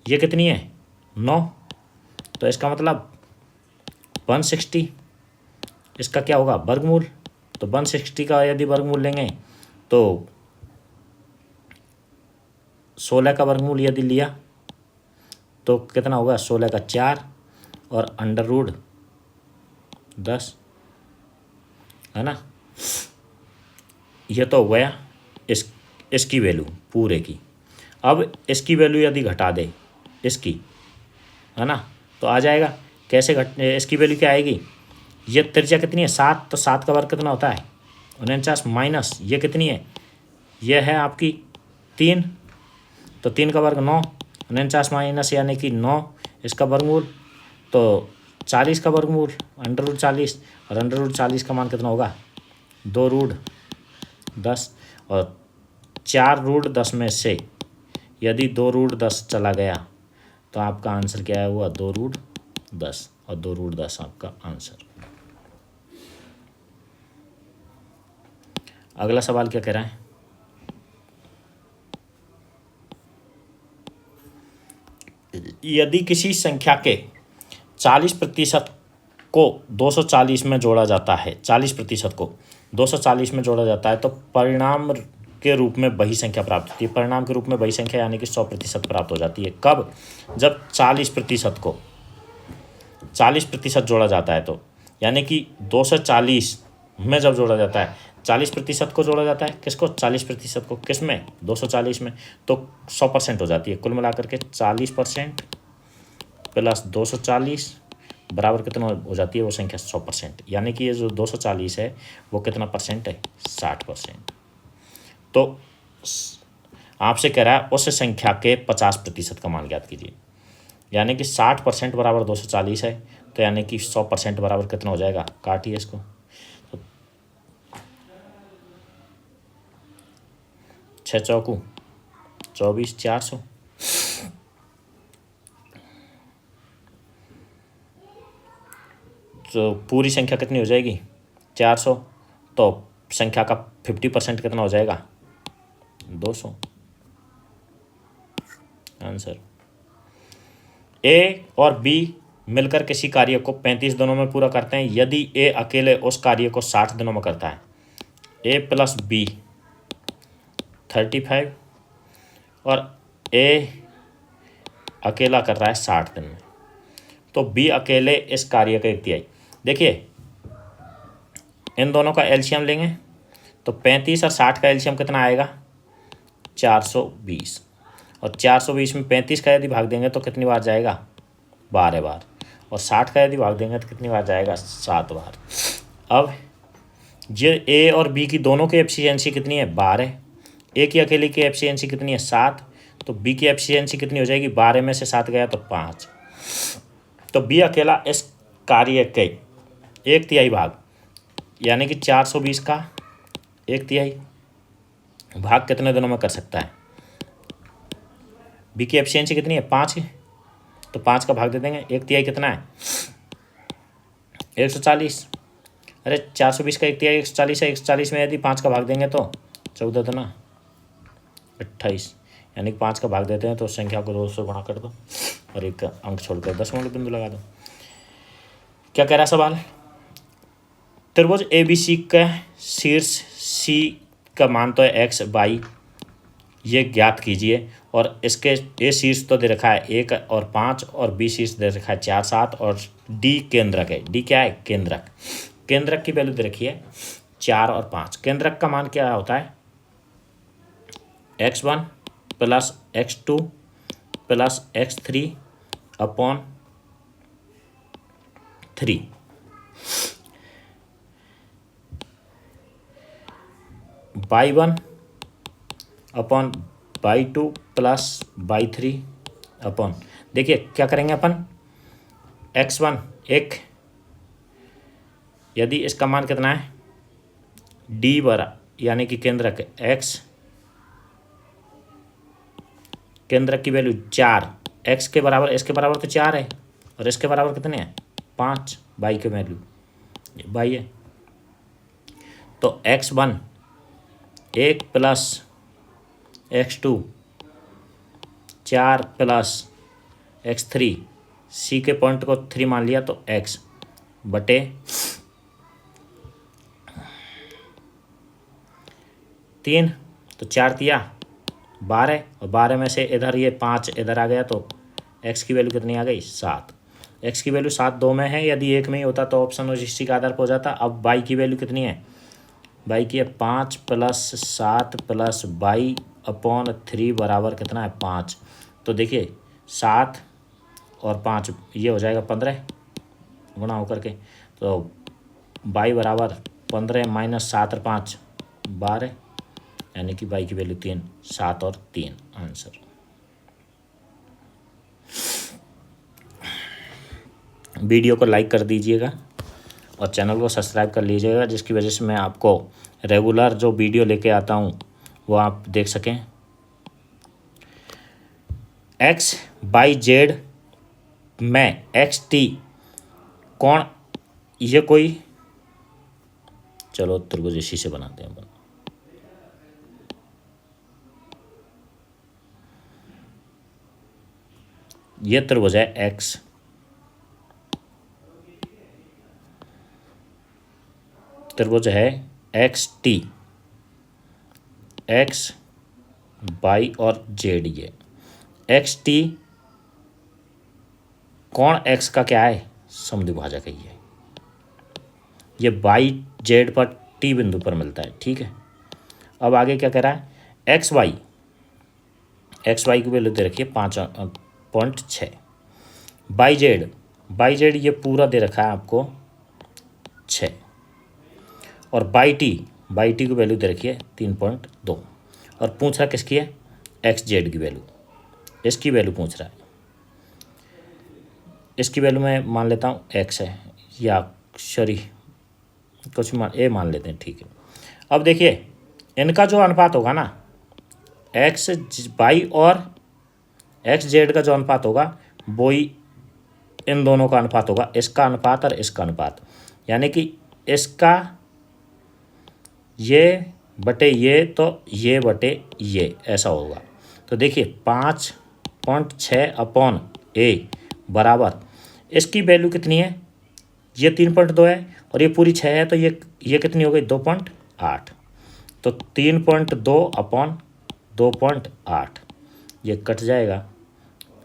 ये कितनी है? 9, तो इसका मतलब 160, इसका क्या होगा? वर्गमूल। तो 160 का यदि वर्गमूल लेंगे तो 16 का वर्गमूल यदि लिया तो कितना होगा? 16 का 4 और अंडर रूट 10 है ना। ये तो हो गया इसकी वैल्यू पूरे की। अब इसकी वैल्यू यदि घटा दे इसकी, है ना, तो आ जाएगा कैसे इसकी वैल्यू क्या आएगी? ये त्रिज्या कितनी है? 7, तो 7 का वर्ग कितना होता है? 49 माइनस ये कितनी है? ये है आपकी 3, तो 3 का वर्ग 9, 49 माइनस यानी कि 9, इसका वर्गमूल तो 40 का वर्गमूल अंडर रूट 40, और अंडर रूट 40 का मान कितना होगा? 2 रूट 10, और 4 रूट 10 में से यदि 2 रूट 10 चला गया तो आपका आंसर क्या हुआ? 2 रूट 10, और 2 रूट 10 आपका आंसर। अगला सवाल क्या कह रहा है? यदि किसी संख्या के 40% को 240 में जोड़ा जाता है, 40% को 240 में जोड़ा जाता है तो परिणाम के रूप में वही संख्या प्राप्त होती है। परिणाम के रूप में वही संख्या यानी कि 100% प्राप्त हो जाती है। कब? जब 40% को 40% जोड़ा जाता है, तो यानी कि 240 में जब जोड़ा जाता है, 40% को जोड़ा जाता है किसको? 40% को किस में? 240 में, तो 100% हो जाती है। कुल मिलाकर के 40% प्लस 240 बराबर कितना हो जाती है? वो संख्या 100%, यानी कि ये जो 240 है वो कितना परसेंट है? 60%। तो आपसे कह रहा है उस संख्या के 50% का मान ज्ञात कीजिए, यानी कि 60% बराबर 240 है, तो यानी कि 100% बराबर कितना हो जाएगा? काटिए इसको, तो 6 चौकू 24, 400, तो पूरी संख्या कितनी हो जाएगी? 400, तो संख्या का 50% कितना हो जाएगा? 200। आंसर। ए और बी मिलकर किसी कार्य को 35 दिनों में पूरा करते हैं। यदि ए अकेले उस कार्य को 60 दिनों में करता है, ए प्लस बी 35 और ए अकेला कर रहा है 60 दिन में, तो बी अकेले इस कार्य का 1/3। देखिए इन दोनों का एलसीएम लेंगे तो 35 और 60 का एलसीएम कितना आएगा? 420। और 420 में 35 का यदि भाग देंगे तो कितनी बार जाएगा? 12 बार। और 60 का यदि भाग देंगे तो कितनी बार जाएगा? 7 बार। अब ये ए और बी की दोनों की एफिशिएंसी कितनी है? 12। ए की अकेले की एफिशिएंसी कितनी है? 7। तो बी की एफिशिएंसी कितनी हो जाएगी? 12 में से 7 गया तो 5। तो बी अकेला इस कार्य के 1/3 भाग, यानी कि 420 का 1/3 भाग कितने दिनों में कर सकता है? बी की एफिशिएंसी कितनी है? 5 है। तो 5 का भाग दे देंगे। 1/3 कितना है? 140। अरे 420 का 1/3 140 है। 140 में यदि 5 का भाग देंगे तो 14 तो ना 28, यानी कि 5 का भाग देते हैं तो संख्या को 2 से गुणा कर दो और एक अंक छोड़कर 10 बिंदु लगा दो। क्या कह रहा है सवाल? त्रिभुज ABC का शीर्ष C का मान तो है x y, ये ज्ञात कीजिए। और इसके ए शीर्ष तो दे रखा है 1 और 5 और बी शीर्ष दे रखा है 4 7 और डी केंद्रक है। डी क्या है? केंद्रक। केंद्रक की वैल्यू दे रखी है 4 और 5। केंद्रक का मान क्या होता है? x1 plus x2 plus x3 upon 3। y1 upon y2 plus y3 upon, देखिए क्या करेंगे अपन, x1 1, यदि इसका मान कितना है? d बरा यानी कि केंद्रक x, केंद्रक की वैल्यू 4, x के बराबर, इसके बराबर तो 4 है और इसके बराबर कितने हैं? 5। y की वैल्यू y है। तो x1 1 plus x2 4 plus x3, सी के पॉइंट को 3 मान लिया तो x बटे 3, तो 4 तिया 12 और 12 में से इधर ये 5 इधर आ गया तो x की वैल्यू कितनी आ गई? 7। x की वैल्यू 7 2 में है, यदि 1 में ही होता तो ऑप्शन इसी का आधार पर हो जाता। अब y की वैल्यू कितनी है? y की है 5 प्लस 7 प्लस y अपॉन 3 बराबर कितना है? 5। तो देखिए 7 और 5 ये हो जाएगा 15 गुणा होकर के, तो y बराबर 15 माइनस 7 और 5 12, यानी कि y की वैल्यू 3, 7 और 3 आंसर। वीडियो को लाइक कर दीजिएगा और चैनल को सब्सक्राइब कर लीजिएगा, जिसकी वजह से मैं आपको रेगुलर जो वीडियो लेके आता हूँ वो आप देख सकें। एक्स बाई जेड में एक्स टी कौन, ये कोई, चलो त्रिभुज इसी से बनाते हैं अपन। ये त्रिभुज है एक्स, त्रिभुज है एक्स टी, एक्स बाई और जेड। ये एक्स टी कौन एक्स का क्या है? समद्विभाजक है ये बाई जेड पर टी बिंदु पर मिलता है, ठीक है। अब आगे क्या कह रहा है? एक्स वाई की वैल्यू दे रखी है 5.6। बाई जेड ये पूरा दे रखा है आपको 6, और बाई टी की वैल्यू दे रखी है 3.2, और पूछ रहा किसकी है? एक्स जेड की वैल्यू, इसकी वैल्यू पूछ रहा है। इसकी वैल्यू मैं मान लेता हूँ एक्स है, या सॉरी कुछ मान मान लेते हैं, ठीक है। अब देखिए इनका जो अनुपात होगा ना, एक्स बाई और एक्स जेड का जो अनुपात होगा वो ही इन दोनों का अनुपात होगा, इसका अनुपात और इसका अनुपात, यानी कि इसका ये बटे ये तो ये बटे ये, ऐसा होगा। तो देखिए 5.6 अपॉन ए बराबर, इसकी वैल्यू कितनी है? ये 3.2 है और ये पूरी 6 है, तो ये कितनी हो गई? 2.8। तो 3.2 अपॉन 2.8, ये कट जाएगा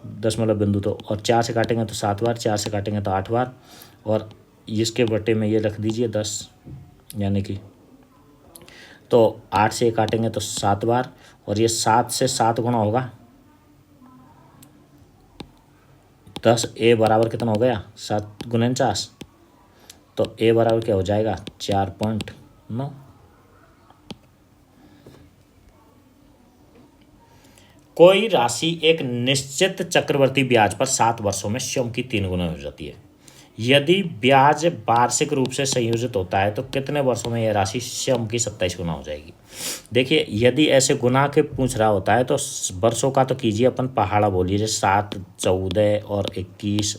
दशमलव बिंदु तो, और 4 से काटेंगे तो 7 बार, 4 से काटेंगे तो 8 बार, और इसके बटे में ये रख दीजिए 10, यानी कि तो 8 से काटेंगे तो 7 बार, और ये 7 से 7 गुना होगा 10। ए बराबर कितना हो गया 7 गुना 49, तो ए बराबर क्या हो जाएगा 4.9। कोई राशि एक निश्चित चक्रवर्ती ब्याज पर 7 वर्षों में स्वयं की 3 गुना हो जाती है। यदि ब्याज वार्षिक रूप से संयोजित होता है तो कितने वर्षों में यह राशि स्वयं की 27 गुना हो जाएगी। देखिए, यदि ऐसे गुना के पूछ रहा होता है तो वर्षों का तो कीजिए अपन पहाड़ा बोलिए, जैसे 7, 14 और 21,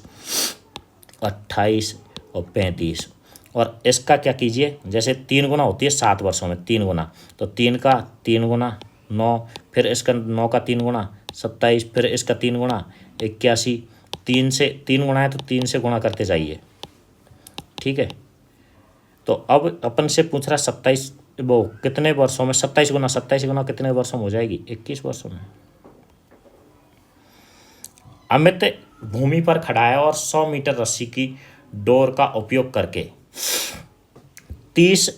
28 और 35। और इसका क्या कीजिए, जैसे 3 गुना होती है 7 वर्षों में, 3 गुना, तो 3 का 3 गुना 9, फिर इसका 9 का 3 गुना 27, फिर इसका 3 गुना 81। 3 से 3 गुना है तो 3 से गुणा करते जाइए, ठीक है। तो अब अपन से पूछ रहा 27, वो कितने वर्षों में 27 गुना, 27 गुना कितने वर्षों में हो जाएगी 21 वर्षों में। अमित भूमि पर खड़ा है और 100 मीटर रस्सी की डोर का उपयोग करके 30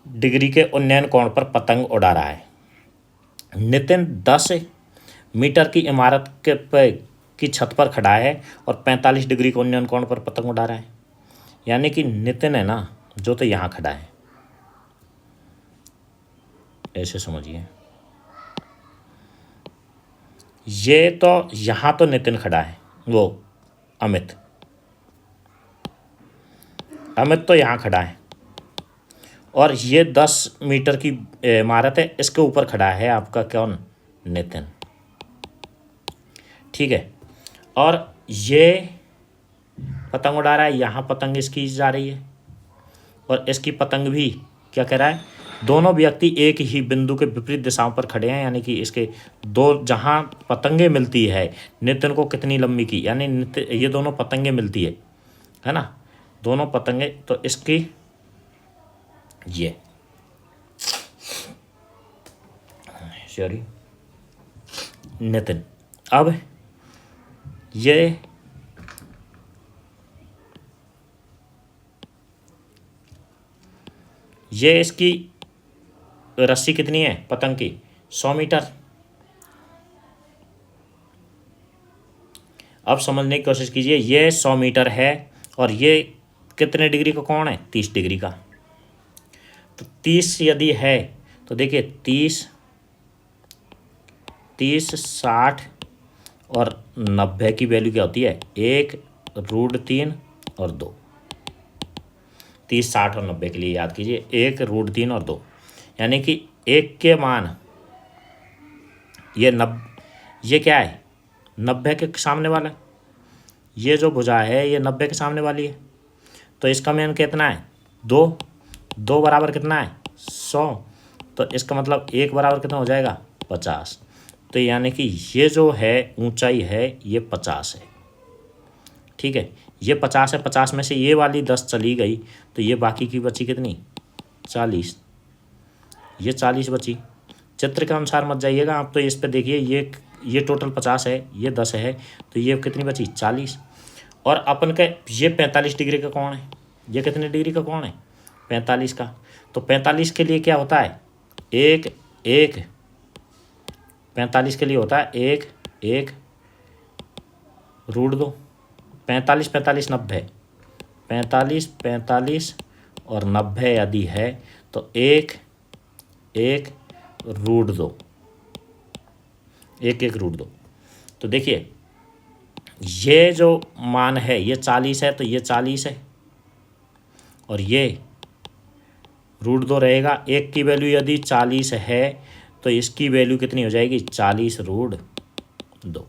डिग्री के उन्नयन कोण पर पतंग उड़ा रहा है। नितिन 10 मीटर की इमारत की छत पर खड़ा है और 45 डिग्री के उन्नयन कोण पर पतंग उड़ा रहा है। यानी कि नितिन है ना, जो तो यहाँ खड़ा है, ऐसे समझिए, ये तो यहाँ तो नितिन खड़ा है, वो अमित तो यहाँ खड़ा है, और ये 10 मीटर की इमारत है, इसके ऊपर खड़ा है आपका कौन, नितिन, ठीक है। और ये पतंग उड़ा रहा है, यहाँ पतंग इसकी जा रही है, और इसकी पतंग भी क्या कह रहा है, दोनों व्यक्ति एक ही बिंदु के विपरीत दिशाओं पर खड़े हैं। यानी कि इसके दो जहाँ पतंगे मिलती है, नितिन को कितनी लंबी की, यानी ये दोनों पतंगे मिलती है ना, दोनों पतंगे, तो इसकी ये सॉरी नितिन, अब ये इसकी रस्सी कितनी है पतंग की, 100 मीटर। अब समझने की कोशिश कीजिए, ये 100 मीटर है और ये कितने डिग्री का कोण है, 30 डिग्री का। तो 30 यदि है तो देखिए 30, 60 और 90 की वैल्यू क्या होती है, 1√3 और 2। 30, 60 और 90 के लिए याद कीजिए, 1√3 और 2, यानी कि 1 के मान ये क्या है 90 के सामने वाला, ये जो भुजा है ये 90 के सामने वाली है, तो इसका मान कितना है 2 बराबर कितना है 100, तो इसका मतलब 1 बराबर कितना हो जाएगा 50। तो यानी कि ये जो है ऊंचाई है ये 50 है, ठीक है, ये 50 है, 50 में से ये वाली 10 चली गई तो ये बाकी की बची कितनी 40, ये 40 बची। चित्र के अनुसार मत जाइएगा आप, तो इस पे देखिए ये टोटल 50 है, ये 10 है, तो ये कितनी बची 40। और अपन का ये 45 डिग्री का कोण है, ये कितने डिग्री का कोण है 45 का, तो 45 के लिए क्या होता है 45 के लिए होता है 1√2, 45, 45, 90, 45 और 90 यदि है तो 1√2, 1√2। तो देखिए ये जो मान है ये 40 है, तो ये 40 है, और ये √2 रहेगा। 1 की वैल्यू यदि 40 है तो इसकी वैल्यू कितनी हो जाएगी 40√2।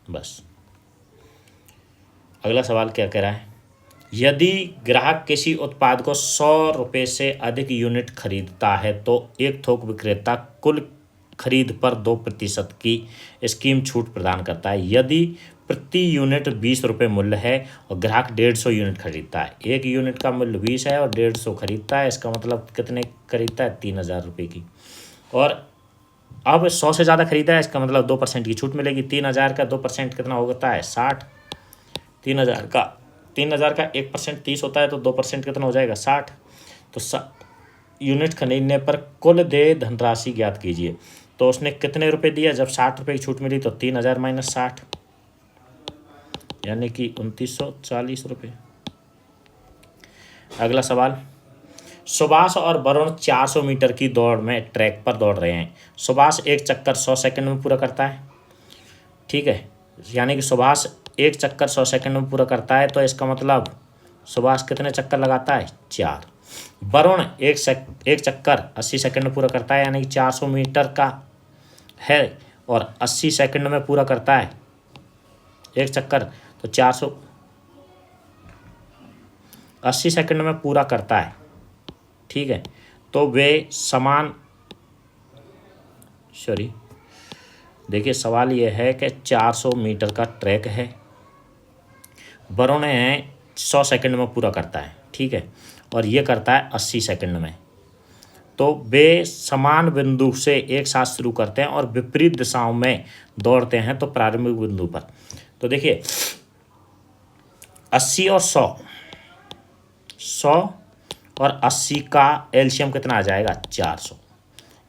बस अगला सवाल क्या कह रहा है, यदि ग्राहक किसी उत्पाद को 100 रुपये से अधिक यूनिट खरीदता है तो एक थोक विक्रेता कुल खरीद पर 2% की स्कीम छूट प्रदान करता है। यदि प्रति यूनिट 20 रुपये मूल्य है और ग्राहक 150 यूनिट खरीदता है, एक यूनिट का मूल्य 20 है और 150 खरीदता है, इसका मतलब कितने खरीदता है 3000 रुपये की, और अब 100 से ज़्यादा खरीदा है, इसका मतलब 2% की छूट मिलेगी। 3000 का 2% कितना होता है 60, 3000 का 1% 30 होता है, तो 2% कितना हो जाएगा 60। तो यूनिट खरीदने पर कुल देय धनराशि ज्ञात कीजिए। तो उसने कितने रुपए दिया? जब 60 रुपये की छूट मिली तो 3000 माइनस 60 यानी कि 2940 रुपये। अगला सवाल, सुभाष और वरुण 400 मीटर की दौड़ में ट्रैक पर दौड़ रहे हैं। सुभाष एक चक्कर 100 सेकंड में पूरा करता है, ठीक है, यानी कि सुभाष एक चक्कर 100 सेकंड में पूरा करता है, तो इसका मतलब सुभाष कितने चक्कर लगाता है? 4। वरुण एक चक्कर 80 सेकंड में पूरा करता है, यानी कि 400 मीटर का है और 80 सेकंड में पूरा करता है एक चक्कर, तो 80 सेकंड में पूरा करता है, ठीक है। तो वे समान, देखिए सवाल ये है कि 400 मीटर का ट्रैक है, वरुण है 100 सेकंड में पूरा करता है, ठीक है, और ये करता है 80 सेकंड में। तो वे समान बिंदु से एक साथ शुरू करते हैं और विपरीत दिशाओं में दौड़ते हैं तो प्रारंभिक बिंदु पर। तो देखिए 80 और 100 और 80 का एलसीएम कितना आ जाएगा? 400,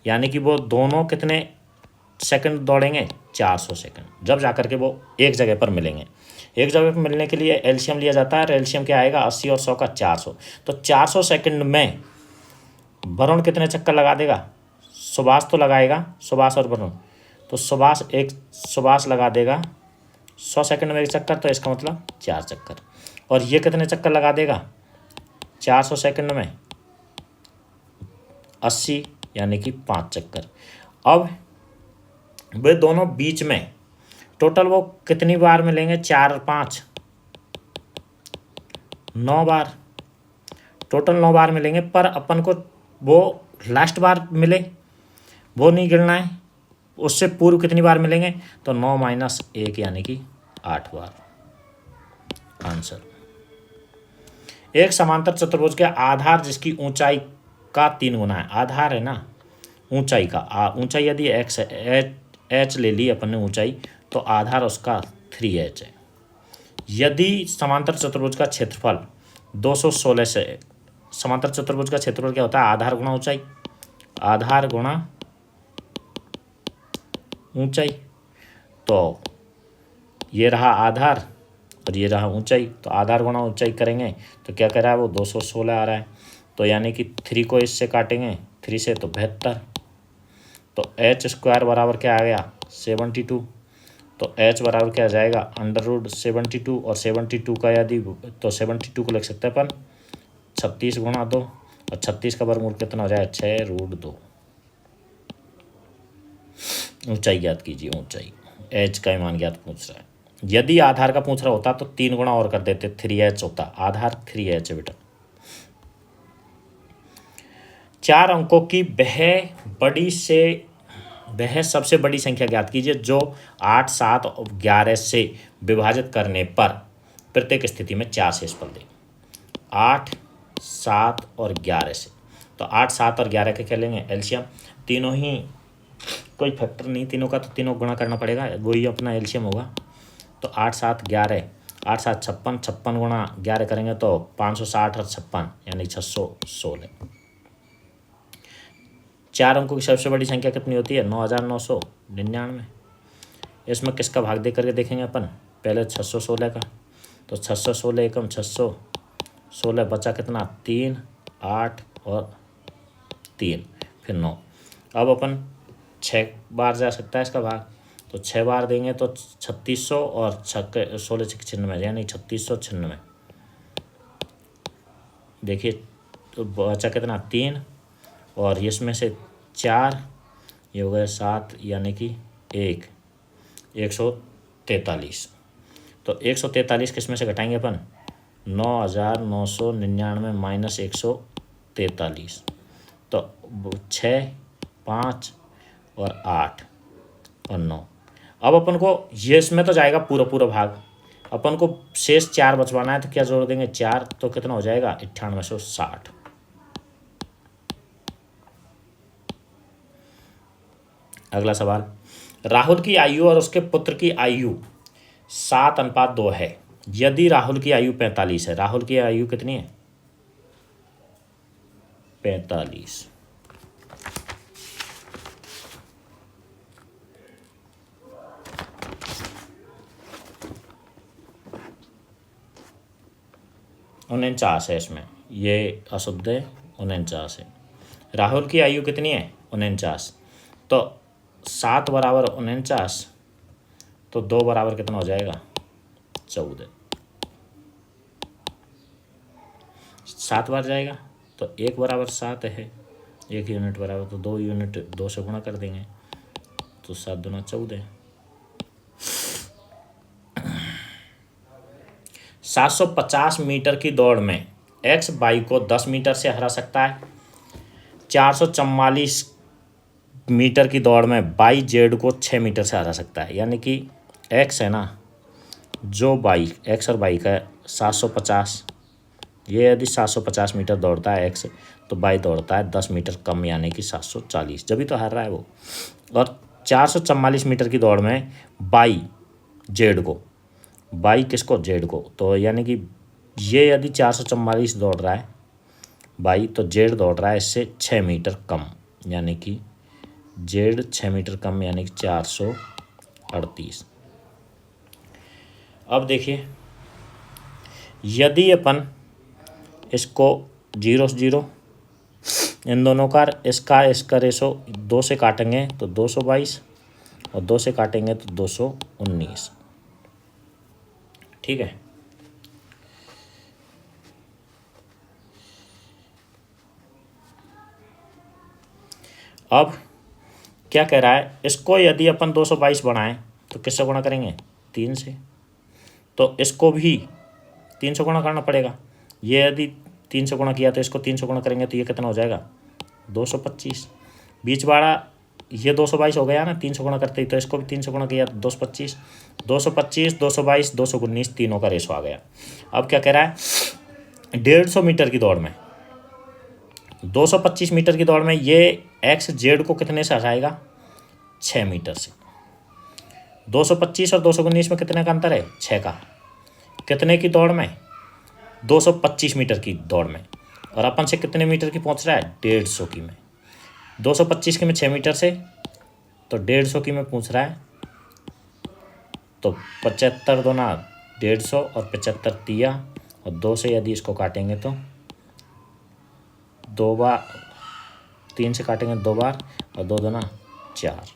यानी कि वो दोनों कितने सेकंड दौड़ेंगे? 400 सेकंड। जब जाकर के वो एक जगह पर मिलेंगे, एक जगह पर मिलने के लिए एलसीएम लिया जाता है, और एलसीएम क्या आएगा? 80 और 100 का 400। तो 400 सेकंड में वरुण कितने चक्कर लगा देगा? सुभाष तो लगाएगा, सुभाष और वरुण, तो सुभाष लगा देगा 100 सेकंड में एक चक्कर, तो इसका मतलब 4 चक्कर। और ये कितने चक्कर लगा देगा? 400 सेकंड में 80, यानी कि 5 चक्कर। अब वे दोनों बीच में टोटल वो कितनी बार मिलेंगे? 4 और 5 9 बार, टोटल 9 बार मिलेंगे। पर अपन को वो लास्ट बार मिले वो नहीं गिनना है, उससे पूर्व कितनी बार मिलेंगे? तो 9 माइनस 1 यानी कि 8 बार। आंसर, एक समांतर चतुर्भुज के आधार जिसकी ऊंचाई का 3 गुना है। आधार है ना ऊंचाई का, ऊंचाई यदि x है, h ले ली अपन ने ऊंचाई, तो आधार उसका 3h है। यदि समांतर चतुर्भुज का क्षेत्रफल 216 से, समांतर चतुर्भुज का क्षेत्रफल क्या होता है? आधार गुणा ऊंचाई, आधार गुणा ऊंचाई। तो ये रहा आधार और ये रहा ऊंचाई, तो आधार गुणा ऊंचाई करेंगे तो क्या कर रहा है? वो 216 आ रहा है, तो यानी कि 3 को इससे काटेंगे, 3 से तो 72, तो h स्क्वायर बराबर क्या आ गया? 72। तो h बराबर क्या आ जाएगा? √72, और 72 का यदि, तो 72 को लिख सकते हैं अपन 36 गुणा 2, और 36 का वर्गमूल कितना हो जाए? 6√2। ऊंचाई ज्ञात कीजिए, ऊंचाई h का मान ज्ञात पूछ रहा है। यदि आधार का पूछ रहा होता तो 3 गुणा और कर देते, 3h होता, आधार 3h है बेटा। 4 अंकों की वह सबसे बड़ी संख्या ज्ञात कीजिए जो 8, 7 और 11 से विभाजित करने पर प्रत्येक स्थिति में 4 शेष फल दे। 8, 7 और 11 से, तो 8, 7 और 11 के क्या लेंगे? एलसीएम। तीनों ही कोई फैक्टर नहीं, तीनों का तो तीनों गुणा करना पड़ेगा, वही अपना एलसीएम होगा। तो 8, 7, 11, 8, 7 56, 56 गुणा 11 करेंगे तो 560 और 56 यानी 616। 4 अंकों की सबसे बड़ी संख्या कितनी होती है? 9999। इसमें किसका भाग दे करके देखेंगे अपन? पहले 616 का, तो 616 एकम 616, बचा कितना? 3, 8 और 3, फिर 9। अब अपन 6 बार जा सकता है इसका भाग, तो 6 बार देंगे तो 3600 और 16 96, यानी 3696। देखिए तो बचा कितना? 3, और इसमें से 4, ये हो गए 7, यानी कि 143। तो 143 किस में से घटाएंगे अपन? 9999 माइनस 143, तो 6, 5 और 8 और 9। अब अपन को ये इसमें तो जाएगा पूरा पूरा भाग, अपन को शेष 4 बचवाना है, तो क्या जोड़ देंगे? 4, तो कितना हो जाएगा? 9860। अगला सवाल, राहुल की आयु और उसके पुत्र की आयु 7:2 है। यदि राहुल की आयु 45 है, राहुल की आयु कितनी है? 45। उनचास है इसमें, ये अशुद्ध है, 49 है। राहुल की आयु कितनी है? 49। तो 7 बराबर 49, तो 2 बराबर कितना हो जाएगा? 14। 7 बार जाएगा तो 1 बराबर 7 है, 1 यूनिट बराबर, तो 2 यूनिट 2 से गुणा कर देंगे, तो 7 दूना 14। 750 मीटर की दौड़ में एक्स वाई को 10 मीटर से हरा सकता है। 444 मीटर की दौड़ में वाई जेड को 6 मीटर से हरा सकता है। यानी कि एक्स है ना, जो वाई, एक्स और वाई का 750, ये यदि 750 मीटर दौड़ता है एक्स, तो वाई दौड़ता है 10 मीटर कम, यानी कि 740, जब भी तो हार रहा है वो। और 444 मीटर की दौड़ में वाई जेड को, वाई किसको? जेड को, तो यानी कि ये यदि 444 दौड़ रहा है वाई, तो जेड दौड़ रहा है इससे 6 मीटर कम, यानी कि जेड 6 मीटर कम, यानी कि 438। अब देखिए, यदि अपन इसको 0 से 0, इन दोनों का इसका रेशो 2 से काटेंगे तो 222, और 2 से काटेंगे तो 219। ठीक है। अब क्या कह रहा है, इसको यदि अपन 222 बढ़ाएं तो किससे गुणा करेंगे? 3 से। तो इसको भी 3 से गुणा करना पड़ेगा। ये यदि 3 से गुणा किया तो इसको 3 से गुणा करेंगे तो ये कितना हो जाएगा? 225। बीच वाला ये 222 हो गया ना 3 से गुणा करते ही, तो इसको भी 3 से गुणा किया तो 225, 222, 219 तीनों का रेशो आ गया। अब क्या कह रहा है, 150 मीटर की दौड़ में, 225 मीटर की दौड़ में ये एक्स जेड को कितने से हराएगा? 6 मीटर से। 225 और 219 में कितने का अंतर है? 6 का। कितने की दौड़ में? 225 मीटर की दौड़ में। और अपन से कितने मीटर की पहुंच रहा है? 150 की में। 225 की में 6 मीटर से, तो 150 की में पूछ रहा है, तो 75 दूना 150 और 75 तिया, और 2 से यदि इसको काटेंगे तो 2 बार, 3 से काटेंगे 2 बार, और 2 दूना 4।